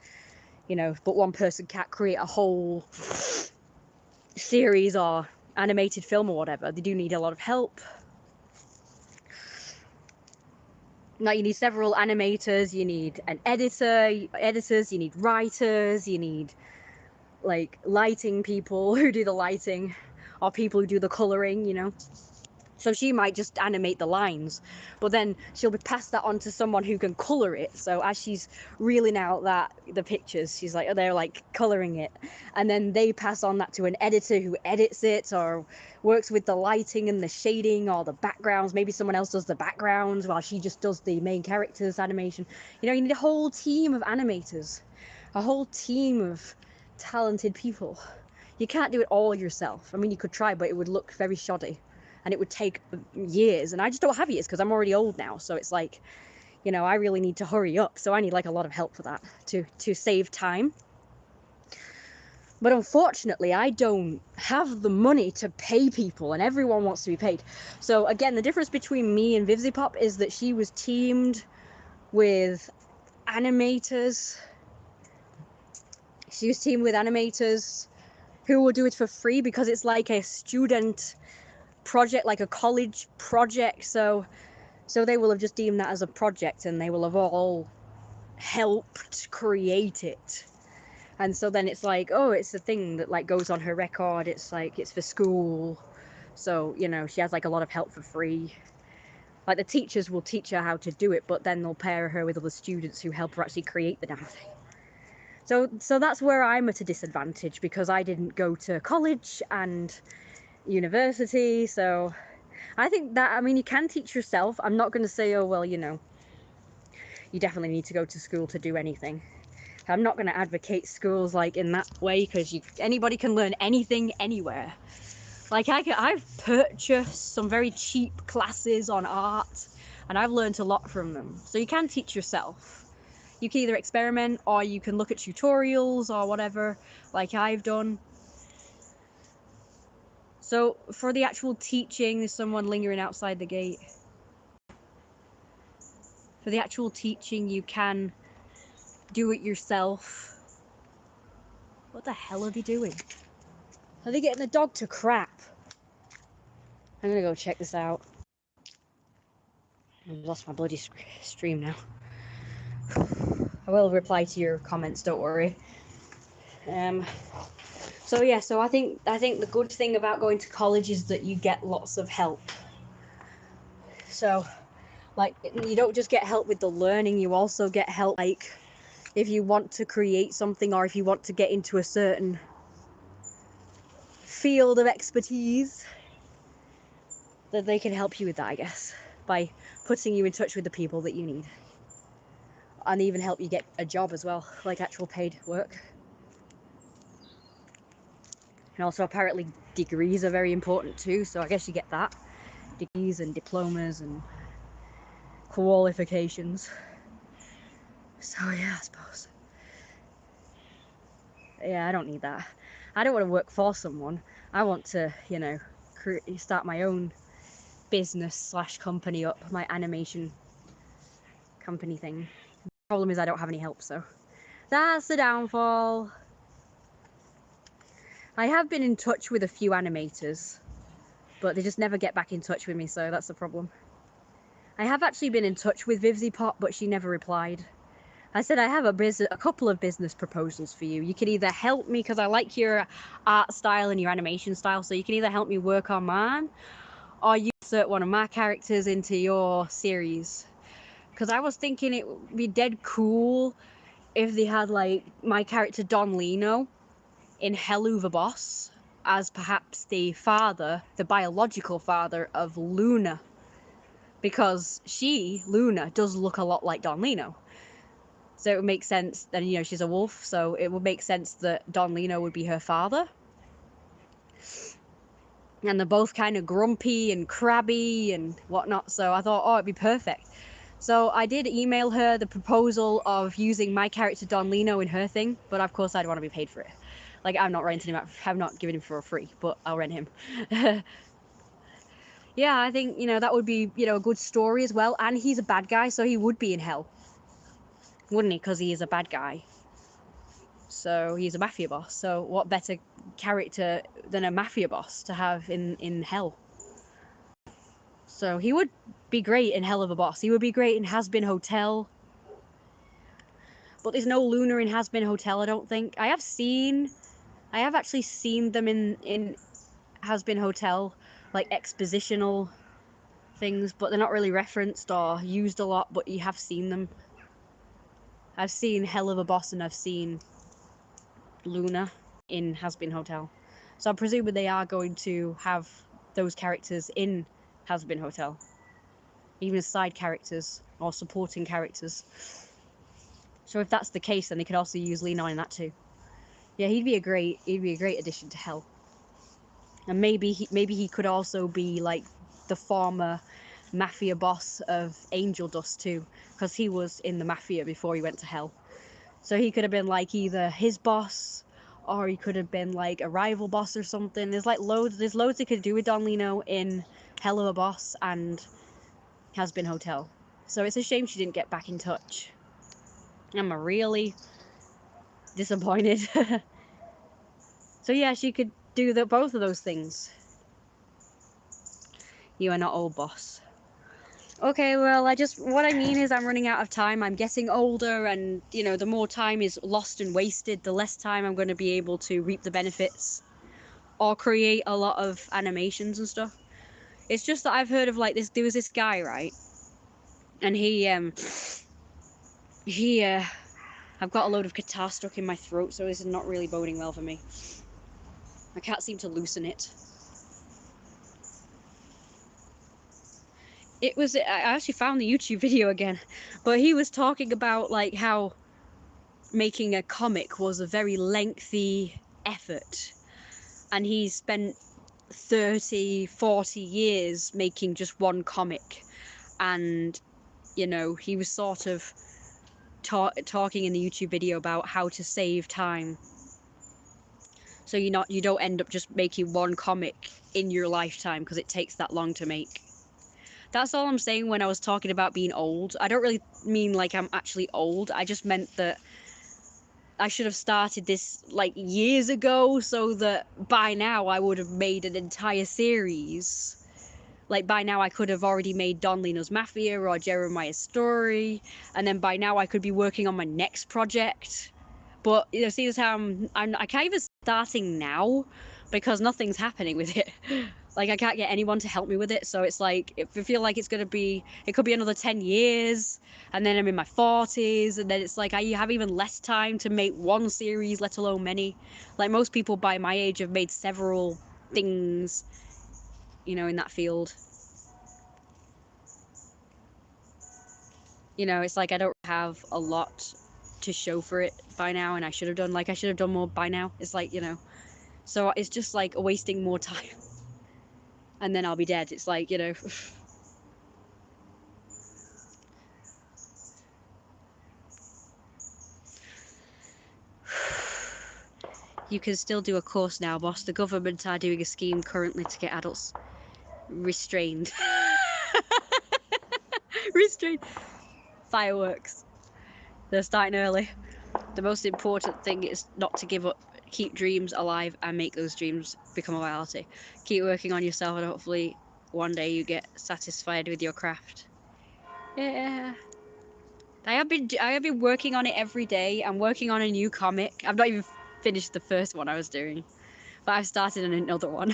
you know, but one person can't create a whole series or animated film or whatever. They do need a lot of help. Now you need several animators, you need an editors, you need writers, you need like lighting people who do the lighting, or people who do the colouring, you know. So she might just animate the lines, but then she'll pass that on to someone who can colour it. So as she's reeling out the pictures, she's like, they're like colouring it, and then they pass on that to an editor who edits it or works with the lighting and the shading or the backgrounds. Maybe someone else does the backgrounds while she just does the main character's animation. You know, you need a whole team of animators, a whole team of talented people. You can't do it all yourself. I mean, you could try, but it would look very shoddy. And it would take years, and I just don't have years because I'm already old now. So it's like, you know, I really need to hurry up. So I need like a lot of help for that to save time. But unfortunately, I don't have the money to pay people, and everyone wants to be paid. So again, the difference between me and VivziePop is that she was teamed with animators. She was teamed with animators who will do it for free because it's like a student project, like a college project. So they will have just deemed that as a project, and they will have all helped create it. And so then it's like, oh, it's a thing that like goes on her record. It's like, it's for school. So, you know, she has like a lot of help for free. Like the teachers will teach her how to do it, but then they'll pair her with other students who help her actually create the damn thing. So that's where I'm at a disadvantage, because I didn't go to college and university. So I think that, I mean, you can teach yourself. I'm not going to say, oh, well, you know, you definitely need to go to school to do anything. I'm not going to advocate schools like in that way, because anybody can learn anything anywhere. Like I've purchased some very cheap classes on art, and I've learned a lot from them. So you can teach yourself. You can either experiment, or you can look at tutorials or whatever, like I've done. So for the actual teaching, there's someone lingering outside the gate. For the actual teaching, you can do it yourself. What the hell are they doing? Are they getting the dog to crap? I'm gonna go check this out. I've lost my bloody stream now. I will reply to your comments, don't worry. So yeah, so I think the good thing about going to college is that you get lots of help. So, like, you don't just get help with the learning, you also get help, like, if you want to create something or if you want to get into a certain field of expertise, that they can help you with that, I guess, by putting you in touch with the people that you need. And even help you get a job as well, like actual paid work. And also apparently degrees are very important too, so I guess you get that. Degrees and diplomas and qualifications. So yeah, I suppose. Yeah, I don't need that. I don't want to work for someone. I want to, you know, start my own business / company up, my animation company thing. The problem is I don't have any help, so that's the downfall. I have been in touch with a few animators, but they just never get back in touch with me, so that's the problem. I have actually been in touch with VivziePop, but she never replied. I said, I have a couple of business proposals for you. You can either help me, because I like your art style and your animation style, so you can either help me work on mine, or you insert one of my characters into your series. Because I was thinking it would be dead cool if they had, like, my character Don Lino in Helluva Boss as perhaps the father, the biological father of Luna. Because she, Luna, does look a lot like Don Lino. So it would make sense, and you know, she's a wolf, so it would make sense that Don Lino would be her father. And they're both kind of grumpy and crabby and whatnot, so I thought, oh, it'd be perfect. So I did email her the proposal of using my character Don Lino in her thing, but of course I'd want to be paid for it. Like, I'm not renting him out, I'm not giving him for free, but I'll rent him. Yeah, I think, you know, that would be, you know, a good story as well, and he's a bad guy, so he would be in hell. Wouldn't he? Because he is a bad guy. So he's a mafia boss. So what better character than a mafia boss to have in hell? So he would be great in Helluva Boss. He would be great in Hazbin Hotel. But there's no Luna in Hazbin Hotel, I don't think. I have actually seen them in Hazbin Hotel, like expositional things, but they're not really referenced or used a lot, but you have seen them. I've seen Helluva Boss and I've seen Luna in Hazbin Hotel. So I'm presuming they are going to have those characters in Hazbin Hotel. Even as side characters or supporting characters. So if that's the case, then they could also use Lino in that too. Yeah, he'd be a great addition to Hell. And maybe he could also be like the former mafia boss of Angel Dust too, because he was in the mafia before he went to Hell. So he could have been like either his boss, or he could have been like a rival boss or something. There's loads they could do with Don Lino in Helluva Boss and Hazbin Hotel. So it's a shame she didn't get back in touch. I'm really disappointed. So yeah, she could do both of those things. You are not old, boss. Okay, well, what I mean is I'm running out of time. I'm getting older, and, you know, the more time is lost and wasted, the less time I'm going to be able to reap the benefits or create a lot of animations and stuff. It's just that I've heard of, like, there was this guy, right? And I've got a load of catarrh stuck in my throat, so this is not really boding well for me. I can't seem to loosen it. I actually found the YouTube video again, but he was talking about like how making a comic was a very lengthy effort, and he spent 30-40 years making just one comic. And you know, he was sort of talking in the YouTube video about how to save time, so you don't end up just making one comic in your lifetime, because it takes that long to make. That's all I'm saying when I was talking about being old. I don't really mean like I'm actually old. I just meant that I should have started this like years ago, so that by now I would have made an entire series Like, by now I could have already made Don Lino's Mafia or Jeremiah's Story, and then by now I could be working on my next project. But, you know, see, this how I can't even starting now because nothing's happening with it. Like, I can't get anyone to help me with it, so it's like, I feel like it's gonna be, it could be another 10 years, and then I'm in my 40s, and then it's like I have even less time to make one series, let alone many. Like, most people by my age have made several things, you know, in that field. You know, it's like I don't have a lot to show for it by now, and I should have done more by now. It's like, you know, so it's just like wasting more time. And then I'll be dead. It's like, you know. You can still do a course now, boss. The government are doing a scheme currently to get adults restrained. Restrained. Fireworks. They're starting early. The most important thing is not to give up. Keep dreams alive and make those dreams become a reality. Keep working on yourself, and hopefully one day you get satisfied with your craft. Yeah. I have been working on it every day. I'm working on a new comic. I've not even finished the first one I was doing, but I've started on another one.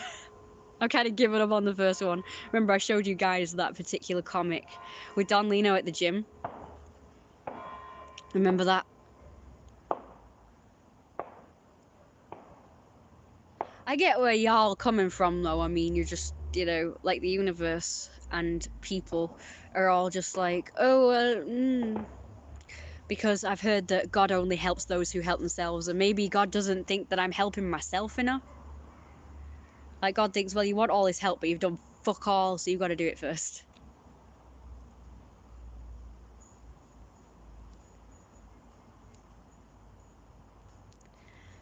I'm kind of giving up on the first one. Remember, I showed you guys that particular comic with Don Lino at the gym. Remember that? I get where y'all coming from, though. I mean, you're just, you know, like the universe and people are all just like, oh, because I've heard that God only helps those who help themselves, and maybe God doesn't think that I'm helping myself enough. Like, God thinks, well, you want all his help, but you've done fuck all, so you've got to do it first.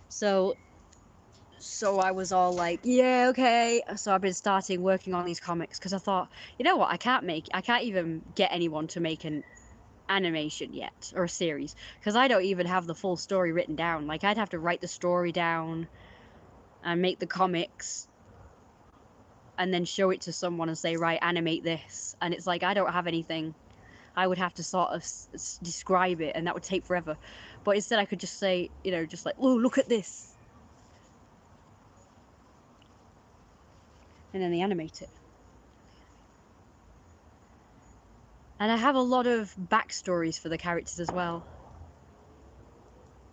So I was all like, yeah, okay. So I've been starting working on these comics because I thought, you know what, I can't even get anyone to make an animation yet, or a series, because I don't even have the full story written down. Like, I'd have to write the story down and make the comics and then show it to someone and say, right, animate this. And it's like, I don't have anything. I would have to sort of describe it, and that would take forever. But instead I could just say, you know, just like, oh, look at this. And then they animate it. And I have a lot of backstories for the characters as well.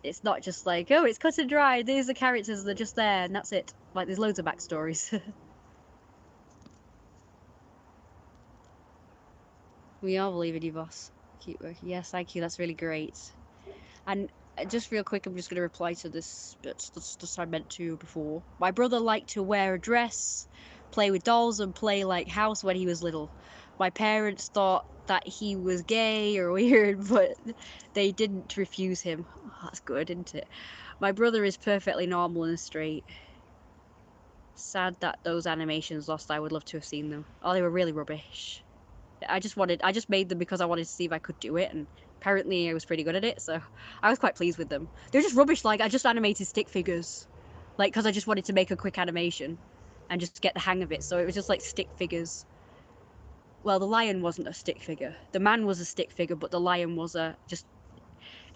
It's not just like, oh, it's cut and dried, these are the characters, they're just there, and that's it. Like, there's loads of backstories. We all believe in you, boss. Keep working. Yes, thank you, that's really great. And just real quick, I'm just going to reply to this bit that I meant to before. My brother liked to wear a dress, play with dolls, and play like house when he was little. My parents thought that he was gay or weird, but they didn't refuse him. Oh, that's good, isn't it? My brother is perfectly normal and straight. Sad that those animations lost. I would love to have seen them. Oh, they were really rubbish. I just made them because I wanted to see if I could do it, and apparently I was pretty good at it, so I was quite pleased with them. They're just rubbish. Like, I just animated stick figures, like, because I just wanted to make a quick animation and just get the hang of it, so it was just like stick figures. Well, the lion wasn't a stick figure. The man was a stick figure, but the lion was just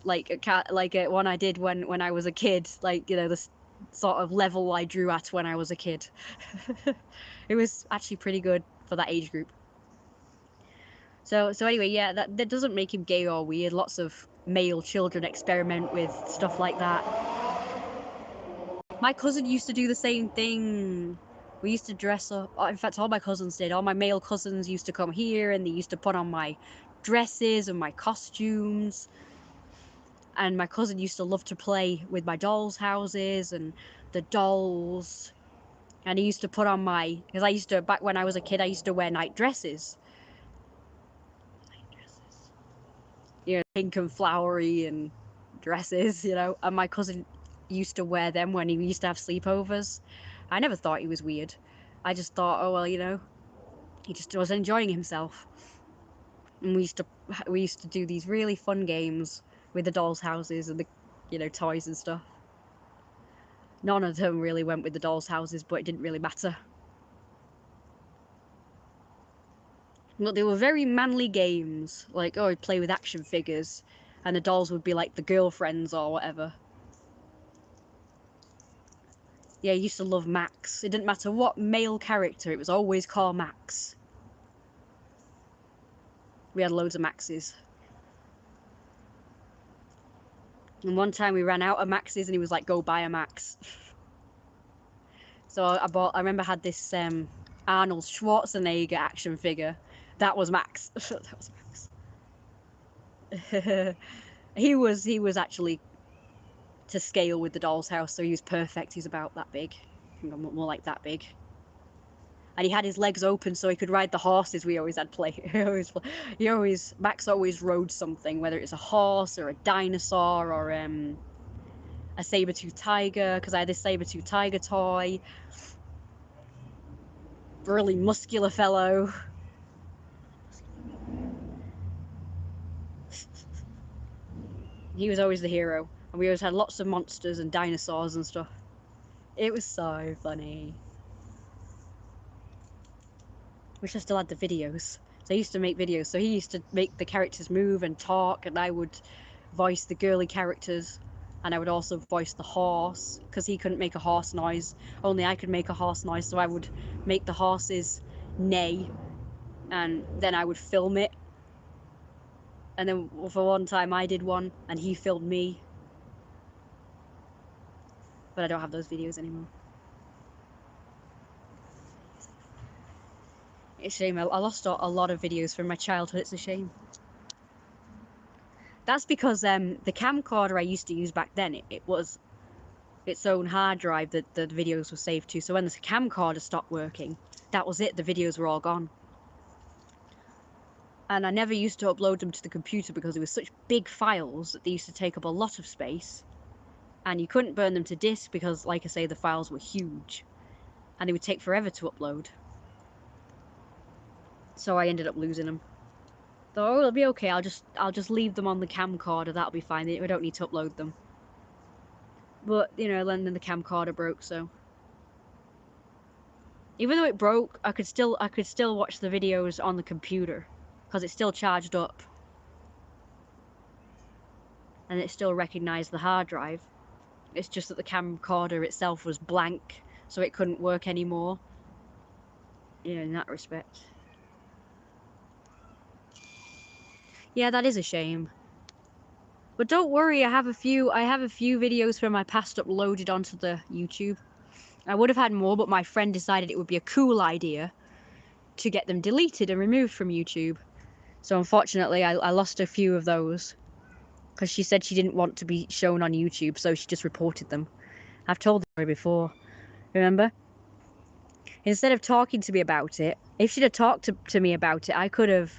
like a cat, like a one I did when I was a kid, like, you know, the sort of level I drew at when I was a kid. It was actually pretty good for that age group. So anyway, yeah, that doesn't make him gay or weird. Lots of male children experiment with stuff like that. My cousin used to do the same thing. We used to dress up. In fact, all my cousins did. All my male cousins used to come here, and they used to put on my dresses and my costumes. And my cousin used to love to play with my dolls' houses and the dolls. And he used to put on because I used to, back when I was a kid, I used to wear night dresses. You know, pink and flowery and dresses, you know, and my cousin used to wear them when he used to have sleepovers. I never thought he was weird. I just thought, oh, well, you know, he just was enjoying himself. And we used to do these really fun games with the dolls' houses and the, you know, toys and stuff. None of them really went with the dolls' houses, but it didn't really matter. But they were very manly games. Like, oh, I'd play with action figures, and the dolls would be like the girlfriends or whatever. Yeah, I used to love Max. It didn't matter what male character, it was always called Max. We had loads of Maxes. And one time we ran out of Maxes and he was like, go buy a Max. So I remember I had this Arnold Schwarzenegger action figure. That was Max. That was Max. he was actually to scale with the doll's house, so he was perfect. He's about that big. I think I'm more like that big. And he had his legs open so he could ride the horses we always had play. Max always rode something, whether it's a horse or a dinosaur or a saber-toothed tiger, because I had this saber-toothed tiger toy. Really muscular fellow. He was always the hero, and we always had lots of monsters and dinosaurs and stuff. It was so funny. Wish I still had the videos. So I used to make videos, so he used to make the characters move and talk, and I would voice the girly characters, and I would also voice the horse, because he couldn't make a horse noise. Only I could make a horse noise, so I would make the horses neigh, and then I would film it. And then for one time I did one, and he filmed me. But I don't have those videos anymore. It's a shame. I lost a lot of videos from my childhood. It's a shame. That's because the camcorder I used to use back then, it was its own hard drive that the videos were saved to. So when the camcorder stopped working, that was it. The videos were all gone. And I never used to upload them to the computer because they were such big files that they used to take up a lot of space. And you couldn't burn them to disk because, like I say, the files were huge. And they would take forever to upload. So I ended up losing them. Though it'll be okay, I'll just leave them on the camcorder, that'll be fine. I don't need to upload them. But, you know, then the camcorder broke, so. Even though it broke, I could still watch the videos on the computer. Because it's still charged up. And it still recognised the hard drive. It's just that the camcorder itself was blank, so it couldn't work anymore. You know, in that respect. Yeah, that is a shame. But don't worry, I have a few videos from my past uploaded onto the YouTube. I would have had more, but my friend decided it would be a cool idea to get them deleted and removed from YouTube. So unfortunately, I lost a few of those. Because she said she didn't want to be shown on YouTube, so she just reported them. I've told the story before, remember? Instead of talking to me about it, if she'd have talked to me about it, I could have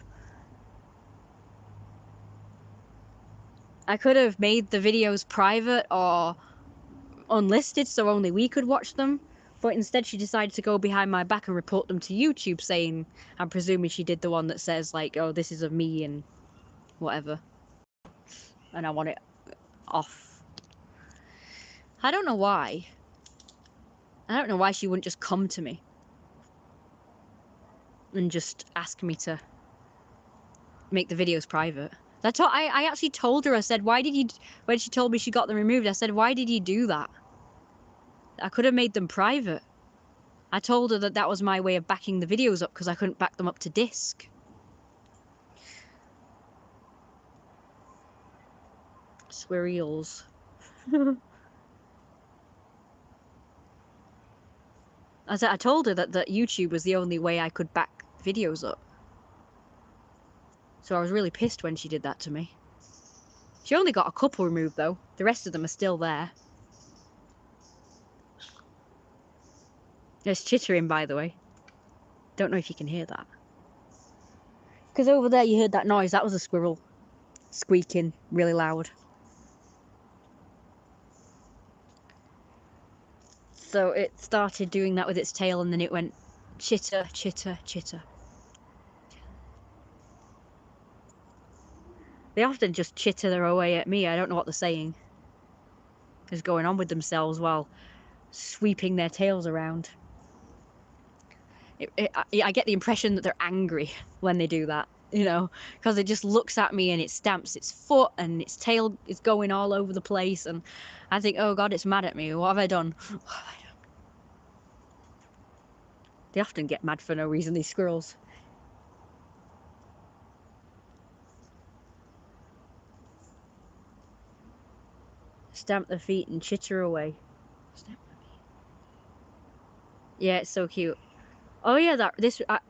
made the videos private or unlisted so only we could watch them. But instead she decided to go behind my back and report them to YouTube, saying, I'm presuming she did the one that says like, oh, this is of me and whatever. And I want it off. I don't know why. I don't know why she wouldn't just come to me and just ask me to make the videos private. I actually told her, I said, why did you, when she told me she got them removed, I said, why did you do that? I could have made them private. I told her that that was my way of backing the videos up because I couldn't back them up to disk. Squirrels. I told her that YouTube was the only way I could back videos up. So I was really pissed when she did that to me. She only got a couple removed though. The rest of them are still there. There's chittering, by the way. Don't know if you can hear that. Because over there you heard that noise. That was a squirrel squeaking really loud. So it started doing that with its tail and then it went chitter, chitter, chitter. They often just chitter their away at me. I don't know what they're saying. Is going on with themselves while sweeping their tails around. I get the impression that they're angry when they do that, you know, because it just looks at me and it stamps its foot and its tail is going all over the place, and I think, oh God, it's mad at me. What have I done? What have I done? They often get mad for no reason, these squirrels. Stamp their feet and chitter away. Stamp their feet. Yeah, it's so cute. Oh yeah,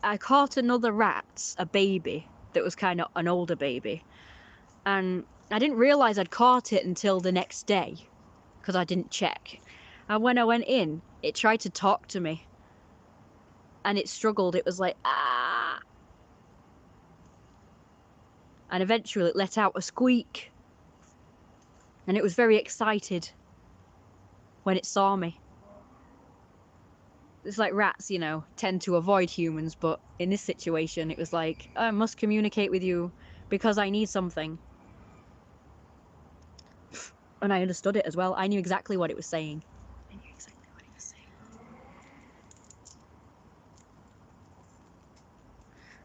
I caught another rat, a baby, that was kind of an older baby. And I didn't realise I'd caught it until the next day, because I didn't check. And when I went in, it tried to talk to me. And it struggled, it was like, ah! And eventually it let out a squeak. And it was very excited when it saw me. It's like rats, you know, tend to avoid humans, but in this situation it was like, I must communicate with you because I need something. And I understood it as well. I knew exactly what it was saying. I knew exactly what it was saying.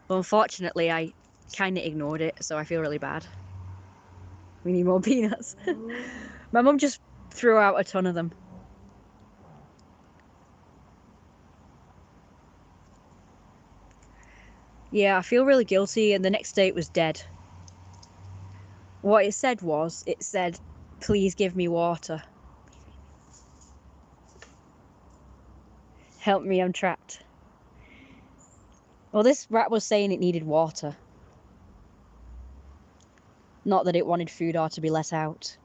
Well, unfortunately, I kind of ignored it, so I feel really bad. We need more peanuts. My mum just threw out a ton of them. Yeah, I feel really guilty, and the next day it was dead. What it said, please give me water. Help me, I'm trapped. Well, this rat was saying it needed water. Not that it wanted food or to be let out.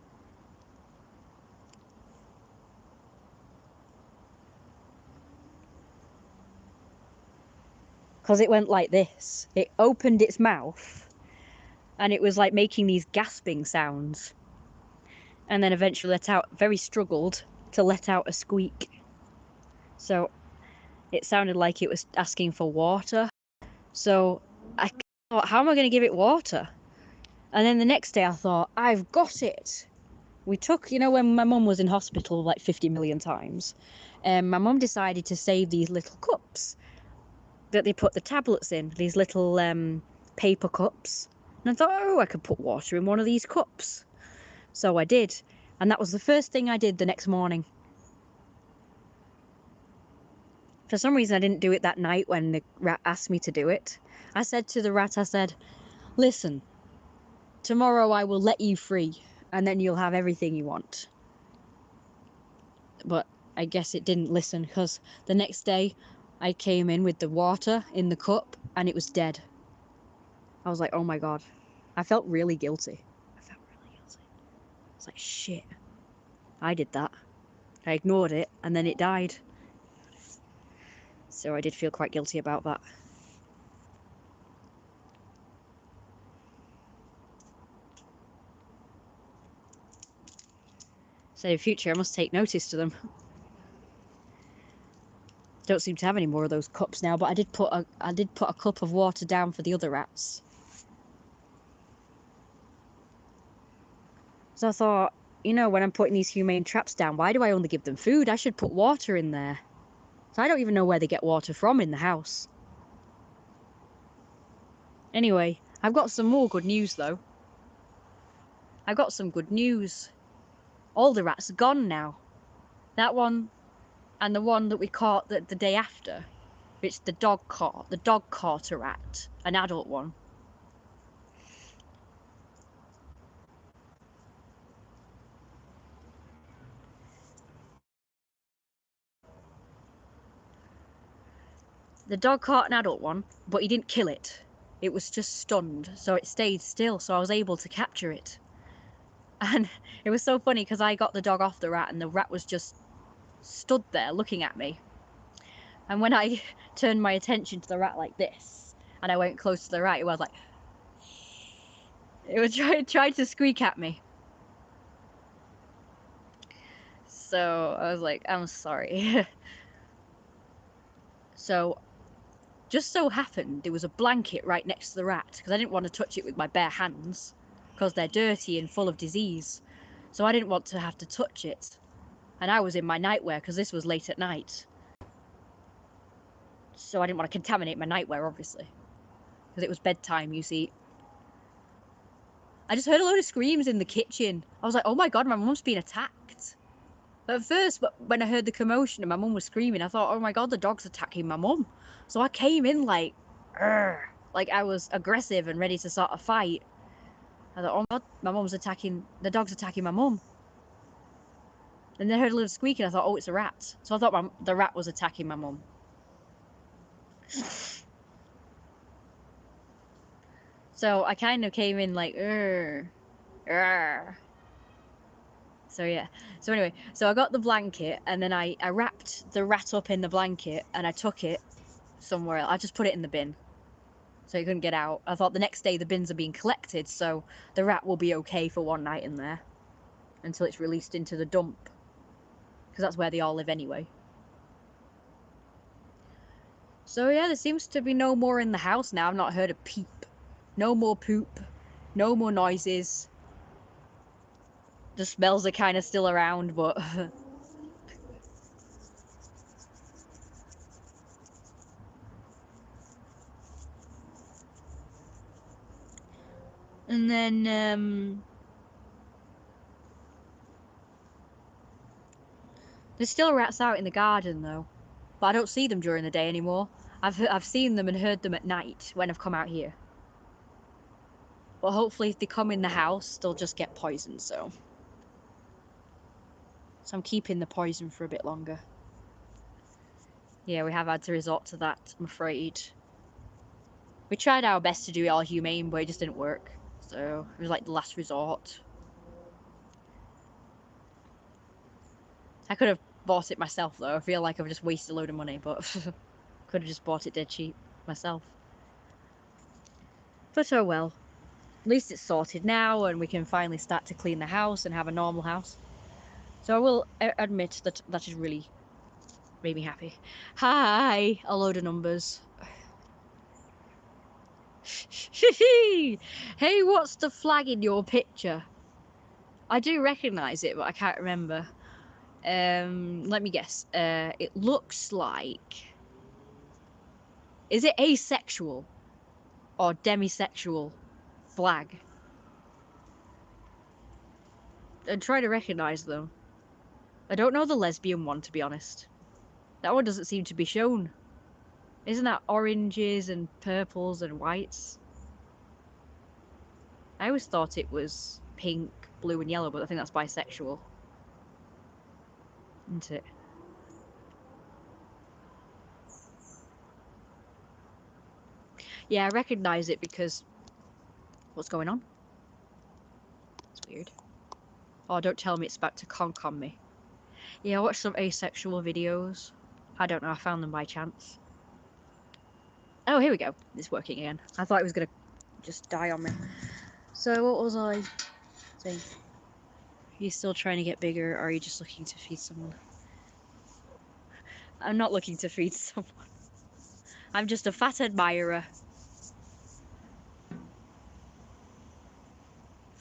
Because it went like this. It opened its mouth and it was like making these gasping sounds. And then eventually struggled to let out a squeak. So it sounded like it was asking for water. So I thought, how am I going to give it water? And then the next day I thought, I've got it. We took, you know, when my mum was in hospital like 50 million times, my mum decided to save these little cups that they put the tablets in, these little paper cups. And I thought, oh, I could put water in one of these cups. So I did. And that was the first thing I did the next morning. For some reason, I didn't do it that night when the rat asked me to do it. I said to the rat, I said, listen, tomorrow I will let you free and then you'll have everything you want. But I guess it didn't listen, because the next day I came in with the water in the cup and it was dead. I was like, oh my God. I felt really guilty. I was like, shit. I did that. I ignored it and then it died. So I did feel quite guilty about that. So in future I must take notice to them. Don't seem to have any more of those cups now, but I did put a cup of water down for the other rats. So I thought, you know, when I'm putting these humane traps down, why do I only give them food? I should put water in there. So I don't even know where they get water from in the house. Anyway, I've got some more good news though. I've got some good news. All the rats are gone now. That one and the one that we caught the day after, which the dog caught. The dog caught a rat, an adult one. The dog caught an adult one, but he didn't kill it. It was just stunned, so it stayed still, so I was able to capture it. And it was so funny because I got the dog off the rat and the rat was just stood there looking at me. And when I turned my attention to the rat like this, and I went close to the rat, it was like, it was trying to squeak at me. So I was like, I'm sorry. So just so happened there was a blanket right next to the rat, because I didn't want to touch it with my bare hands because they're dirty and full of disease. So I didn't want to have to touch it. And I was in my nightwear because this was late at night. So I didn't want to contaminate my nightwear, obviously. Because it was bedtime, you see. I just heard a load of screams in the kitchen. I was like, oh my god, my mum's being attacked. But at first, when I heard the commotion and my mum was screaming, I thought, oh my god, the dog's attacking my mum. So I came in like, "Argh." Like I was aggressive and ready to sort of fight. I thought, oh my god, my mum's attacking, the dog's attacking my mum. And then I heard a little squeak and I thought, oh, it's a rat. So I thought the rat was attacking my mum. So I kind of came in like, "Argh, argh." So yeah. So anyway, so I got the blanket and then I wrapped the rat up in the blanket and I took it somewhere else. I just put it in the bin so he couldn't get out. I thought the next day the bins are being collected, so the rat will be okay for one night in there until it's released into the dump, because that's where they all live anyway. So yeah, there seems to be no more in the house now. I've not heard a peep. No more poop. No more noises. The smells are kind of still around, but and then there's still rats out in the garden though, but I don't see them during the day anymore. I've seen them and heard them at night when I've come out here. But hopefully if they come in the house, they'll just get poisoned, so I'm keeping the poison for a bit longer. Yeah, we have had to resort to that, I'm afraid. We tried our best to do it all humane, but it just didn't work. So it was like the last resort. I could have bought it myself though. I feel like I've just wasted a load of money, but could have just bought it dead cheap myself. But oh well. At least it's sorted now and we can finally start to clean the house and have a normal house. So I will admit that that has really made me happy. Hi! A load of numbers. Hey, what's the flag in your picture? I do recognise it, but I can't remember. Let me guess. It looks like... Is it asexual? Or demisexual flag? I'm trying to recognise them. I don't know the lesbian one, to be honest. That one doesn't seem to be shown. Isn't that oranges and purples and whites? I always thought it was pink, blue and yellow, but I think that's bisexual. Isn't it? Yeah, I recognise it because... What's going on? It's weird. Oh, don't tell me it's about to conk on me. Yeah, I watched some asexual videos. I don't know, I found them by chance. Oh, here we go. It's working again. I thought it was gonna just die on me. So, what was I saying? Are you still trying to get bigger, or are you just looking to feed someone? I'm not looking to feed someone. I'm just a fat admirer.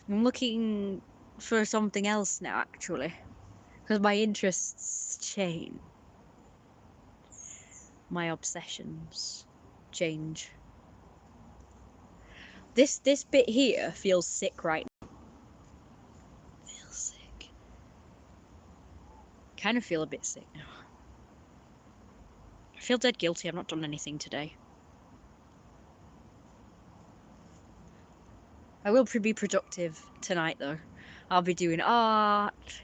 I'm looking for something else now, actually. Because my interests change. My obsessions change. This bit here feels sick right now. Feels sick. Kind of feel a bit sick now. I feel dead guilty. I've not done anything today. I will be productive tonight though. I'll be doing art.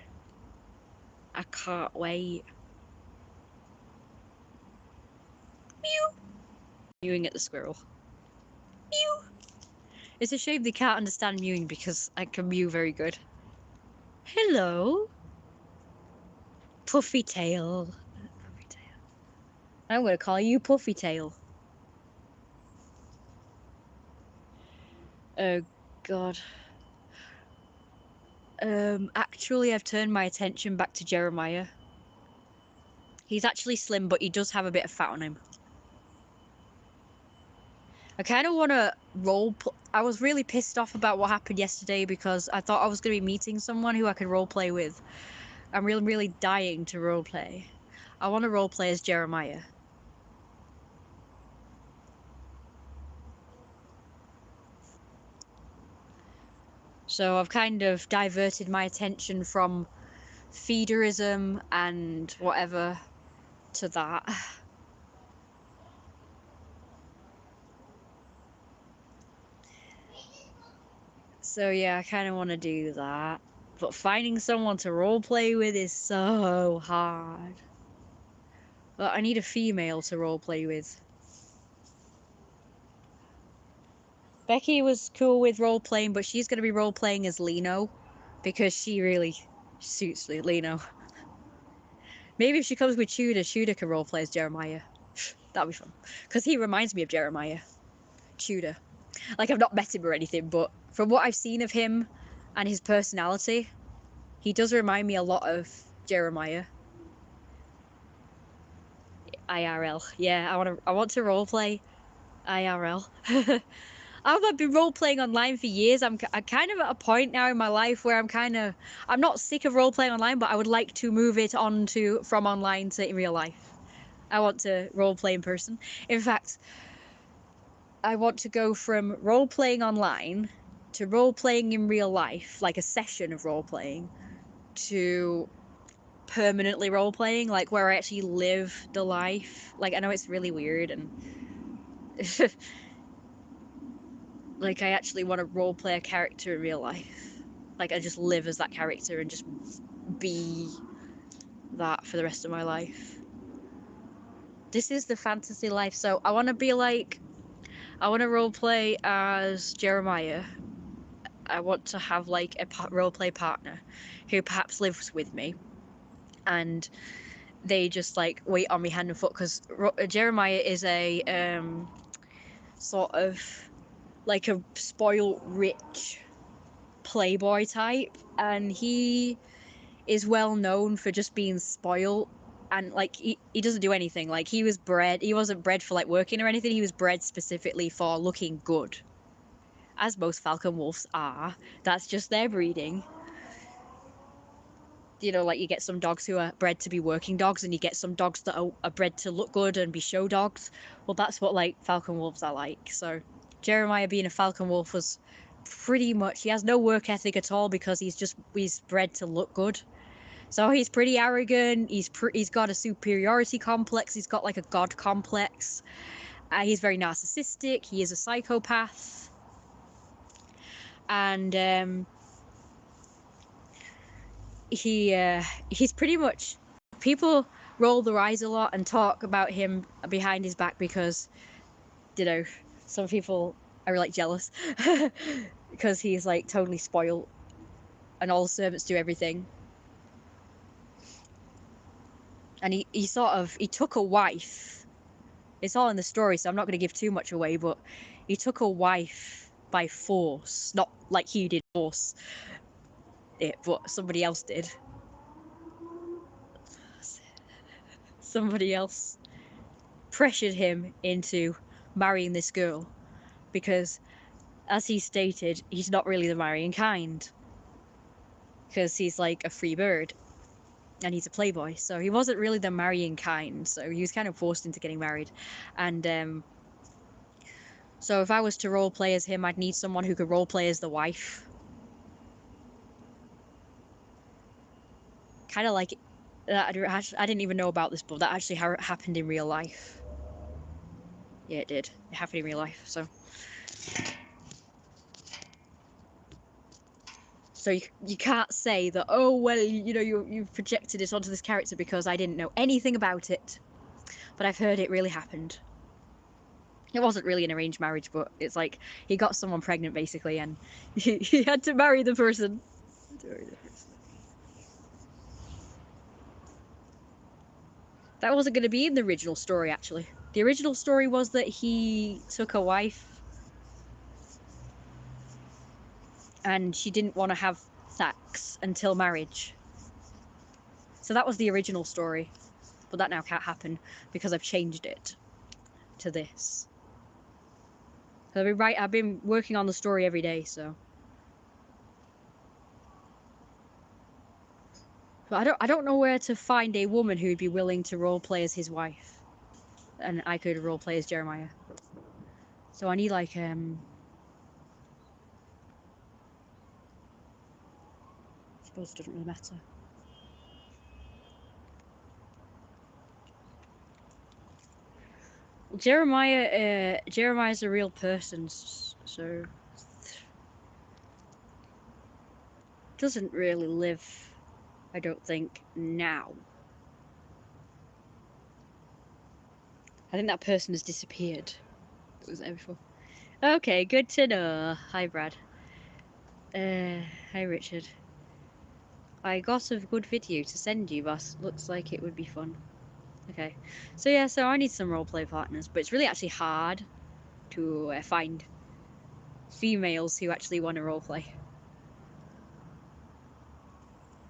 I can't wait. Mew. Mewing at the squirrel. Mew. It's a shame they can't understand mewing because I can mew very good. Hello. Puffy tail. Puffy tail. I'm gonna call you Puffy tail. Oh god. Actually I've turned my attention back to Jeremiah. He's actually slim, but he does have a bit of fat on him. I kind of want to I was really pissed off about what happened yesterday because I thought I was going to be meeting someone who I could roleplay with. I'm really dying to roleplay. I want to roleplay as Jeremiah. So I've kind of diverted my attention from feederism and whatever to that. So yeah, I kind of want to do that. But finding someone to roleplay with is so hard. But I need a female to roleplay with. Becky was cool with role-playing, but she's going to be role-playing as Lino. Because she really suits Lino. Maybe if she comes with Tudor, Tudor can roleplay as Jeremiah. That'd be fun. Because he reminds me of Jeremiah. Tudor. Like, I've not met him or anything, but from what I've seen of him and his personality, he does remind me a lot of Jeremiah. IRL. Yeah, I want to roleplay IRL. I've been role-playing online for years. I'm kind of at a point now in my life where I'm not sick of role-playing online, but I would like to move it on from online to in real life. I want to role-play in person. In fact, I want to go from role-playing online to role-playing in real life, like a session of role-playing, to permanently role-playing, like where I actually live the life. Like, I know it's really weird and like, I actually want to roleplay a character in real life. Like, I just live as that character and just be that for the rest of my life. This is the fantasy life, so I want to be like, I want to roleplay as Jeremiah. I want to have like a roleplay partner who perhaps lives with me, and they just like wait on me hand and foot, because Jeremiah is a sort of like a spoiled rich playboy type, and he is well known for just being spoiled, and like he doesn't do anything. Like, he wasn't bred for like working or anything. He was bred specifically for looking good, as most falcon wolves are. That's just their breeding. You know, like, you get some dogs who are bred to be working dogs, and you get some dogs that are bred to look good and be show dogs. Well, that's what like falcon wolves are like. So Jeremiah being a falcon wolf was pretty much, he has no work ethic at all, because he's bred to look good. So he's pretty arrogant. He's got a superiority complex. He's got like a god complex. He's very narcissistic. He is a psychopath, and he's pretty much, people roll their eyes a lot and talk about him behind his back, because, you know, some people are like jealous because he's like totally spoiled and all the servants do everything. And he took a wife. It's all in the story, so I'm not going to give too much away, but he took a wife by force. Not like he did force it, but somebody else did. Somebody else pressured him into marrying this girl, because, as he stated, he's not really the marrying kind, because he's like a free bird and he's a playboy, so he wasn't really the marrying kind, so he was kind of forced into getting married. And so if I was to roleplay as him, I'd need someone who could roleplay as the wife. Kind of like that. I didn't even know about this, but that actually happened in real life. Yeah, it did. It happened in real life, so you can't say that, oh, well, you know, you've projected it onto this character, because I didn't know anything about it, but I've heard it really happened. It wasn't really an arranged marriage, but it's like he got someone pregnant, basically, and he had to marry the person. That wasn't going to be in the original story, actually. The original story was that he took a wife, and she didn't want to have sex until marriage. So that was the original story, but that now can't happen because I've changed it to this. I've been working on the story every day, so. But I don't know where to find a woman who'd be willing to roleplay as his wife, and I could roleplay as Jeremiah. So I need like suppose it doesn't really matter. Jeremiah's a real person, so doesn't really live, I don't think, now. I think that person has disappeared. That was there before. Okay, good to know. Hi, Brad. Hi, Richard. I got a good video to send you, but looks like it would be fun. Okay, so yeah, so I need some roleplay partners, but it's really actually hard to find females who actually want to roleplay.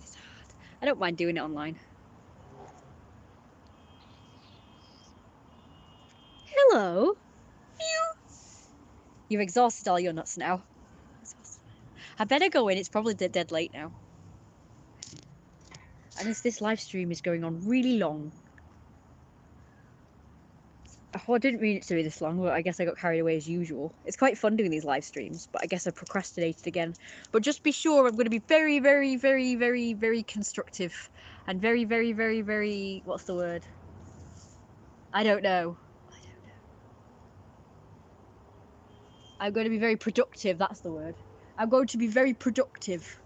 It's hard. I don't mind doing it online. Hello. You've exhausted all your nuts now. I better go in. It's probably dead late now. And this live stream is going on really long. Oh, I didn't mean it to be this long, but I guess I got carried away as usual. It's quite fun doing these live streams, but I guess I procrastinated again. But just be sure I'm going to be very, very, very, very, very constructive. And very, very, very, very... What's the word? I don't know. I'm going to be very productive, that's the word. I'm going to be very productive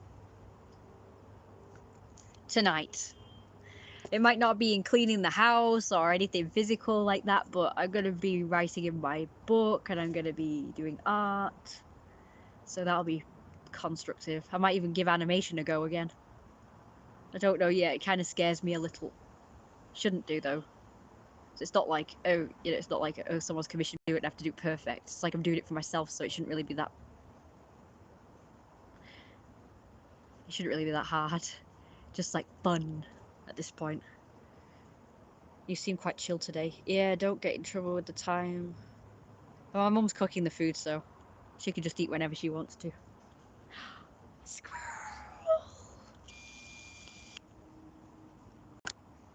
tonight. It might not be in cleaning the house or anything physical like that, but I'm going to be writing in my book and I'm going to be doing art. So that'll be constructive. I might even give animation a go again. I don't know yet. It kind of scares me a little. Shouldn't do though. So it's not like, oh, you know, it's not like, oh, someone's commissioned me to do it and I have to do it perfect. It's like I'm doing it for myself, so it shouldn't really be that. It shouldn't really be that hard. Just like fun at this point. You seem quite chill today. Yeah, don't get in trouble with the time. Well, my mum's cooking the food, so she can just eat whenever she wants to. Squirrel!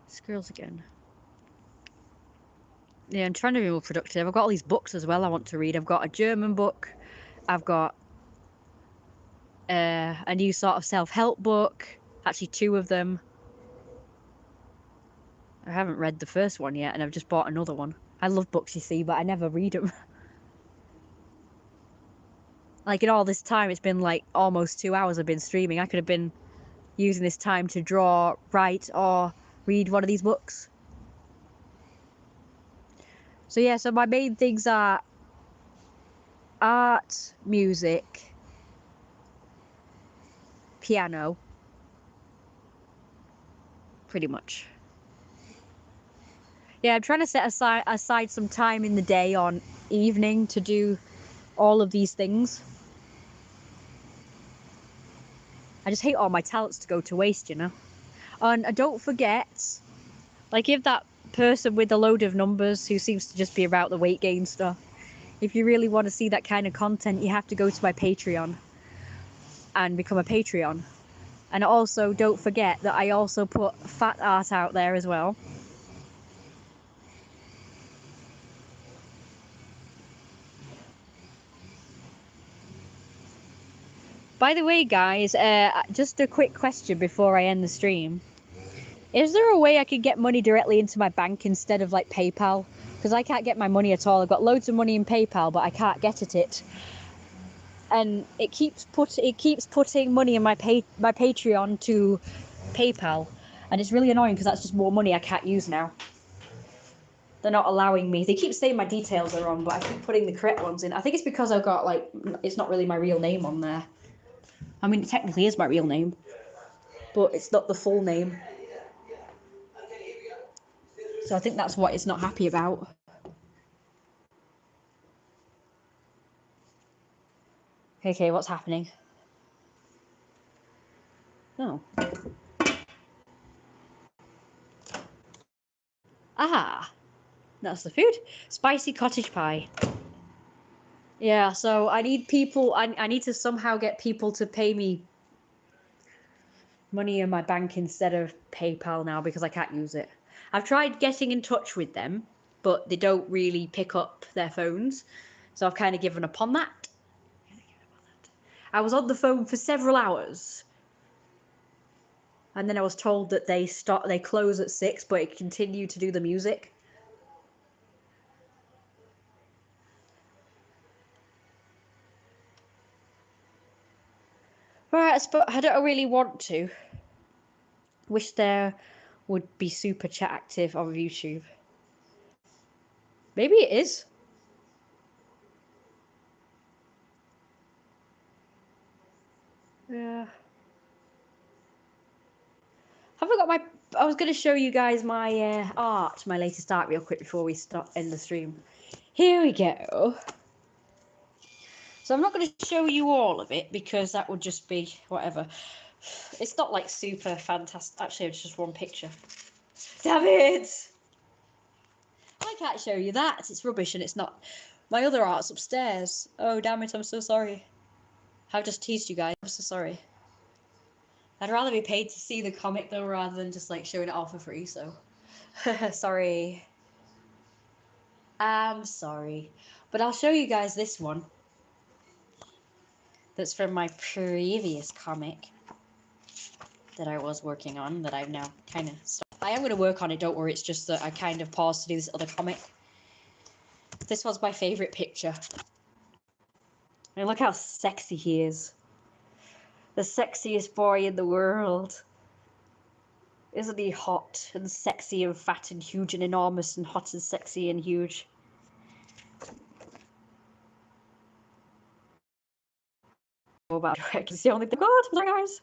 Squirrels again. Yeah, I'm trying to be more productive. I've got all these books as well I want to read. I've got a German book. I've got a new sort of self-help book. Actually, 2 of them. I haven't read the first one yet, and I've just bought another one. I love books, you see, but I never read them. Like, in all this time, it's been like almost 2 hours I've been streaming. I could have been using this time to draw, write, or read one of these books. So yeah, so my main things are art, music, piano, pretty much. Yeah, I'm trying to set aside some time in the day on evening to do all of these things. I just hate all my talents to go to waste, you know. And don't forget, like, if that person with a load of numbers who seems to just be about the weight gain stuff, if you really want to see that kind of content, you have to go to my Patreon and become a Patreon. And also, don't forget that I also put fat art out there as well. By the way, guys, just a quick question before I end the stream. Is there a way I could get money directly into my bank instead of like PayPal? Because I can't get my money at all. I've got loads of money in PayPal, but I can't get at it. And it keeps putting money in my Patreon to PayPal, and it's really annoying because that's just more money I can't use now. They're not allowing me. They keep saying my details are wrong, but I keep putting the correct ones in. I think it's because I've got like, it's not really my real name on there. I mean, it technically is my real name, but it's not the full name. So I think that's what it's not happy about. Okay, what's happening? Oh. Ah, that's the food. Spicy cottage pie. Yeah, so I need people, I need to somehow get people to pay me money in my bank instead of PayPal now because I can't use it. I've tried getting in touch with them, but they don't really pick up their phones. So I've kind of given up on that. I was on the phone for several hours and then I was told that they close at 6, but it continued to do the music. Right, but I don't really want to. Wish there would be super chat active on YouTube. Maybe it is. Yeah. Have I got my... I was going to show you guys my art, my latest art real quick before we end the stream. Here we go. So I'm not going to show you all of it because that would just be whatever. It's not like super fantastic. Actually, it's just one picture. Damn it! I can't show you that. It's rubbish and it's not... My other art's upstairs. Oh, damn it. I'm so sorry. I've just teased you guys. I'm so sorry. I'd rather be paid to see the comic though rather than just like showing it all for free, so... Sorry. I'm sorry. But I'll show you guys this one. That's from my previous comic that I was working on, that I've now kind of stopped. I am going to work on it, don't worry, it's just that I kind of paused to do this other comic. This was my favourite picture. And look how sexy he is. The sexiest boy in the world. Isn't he hot and sexy and fat and huge and enormous and hot and sexy and huge? About it's the only thing. God, sorry guys.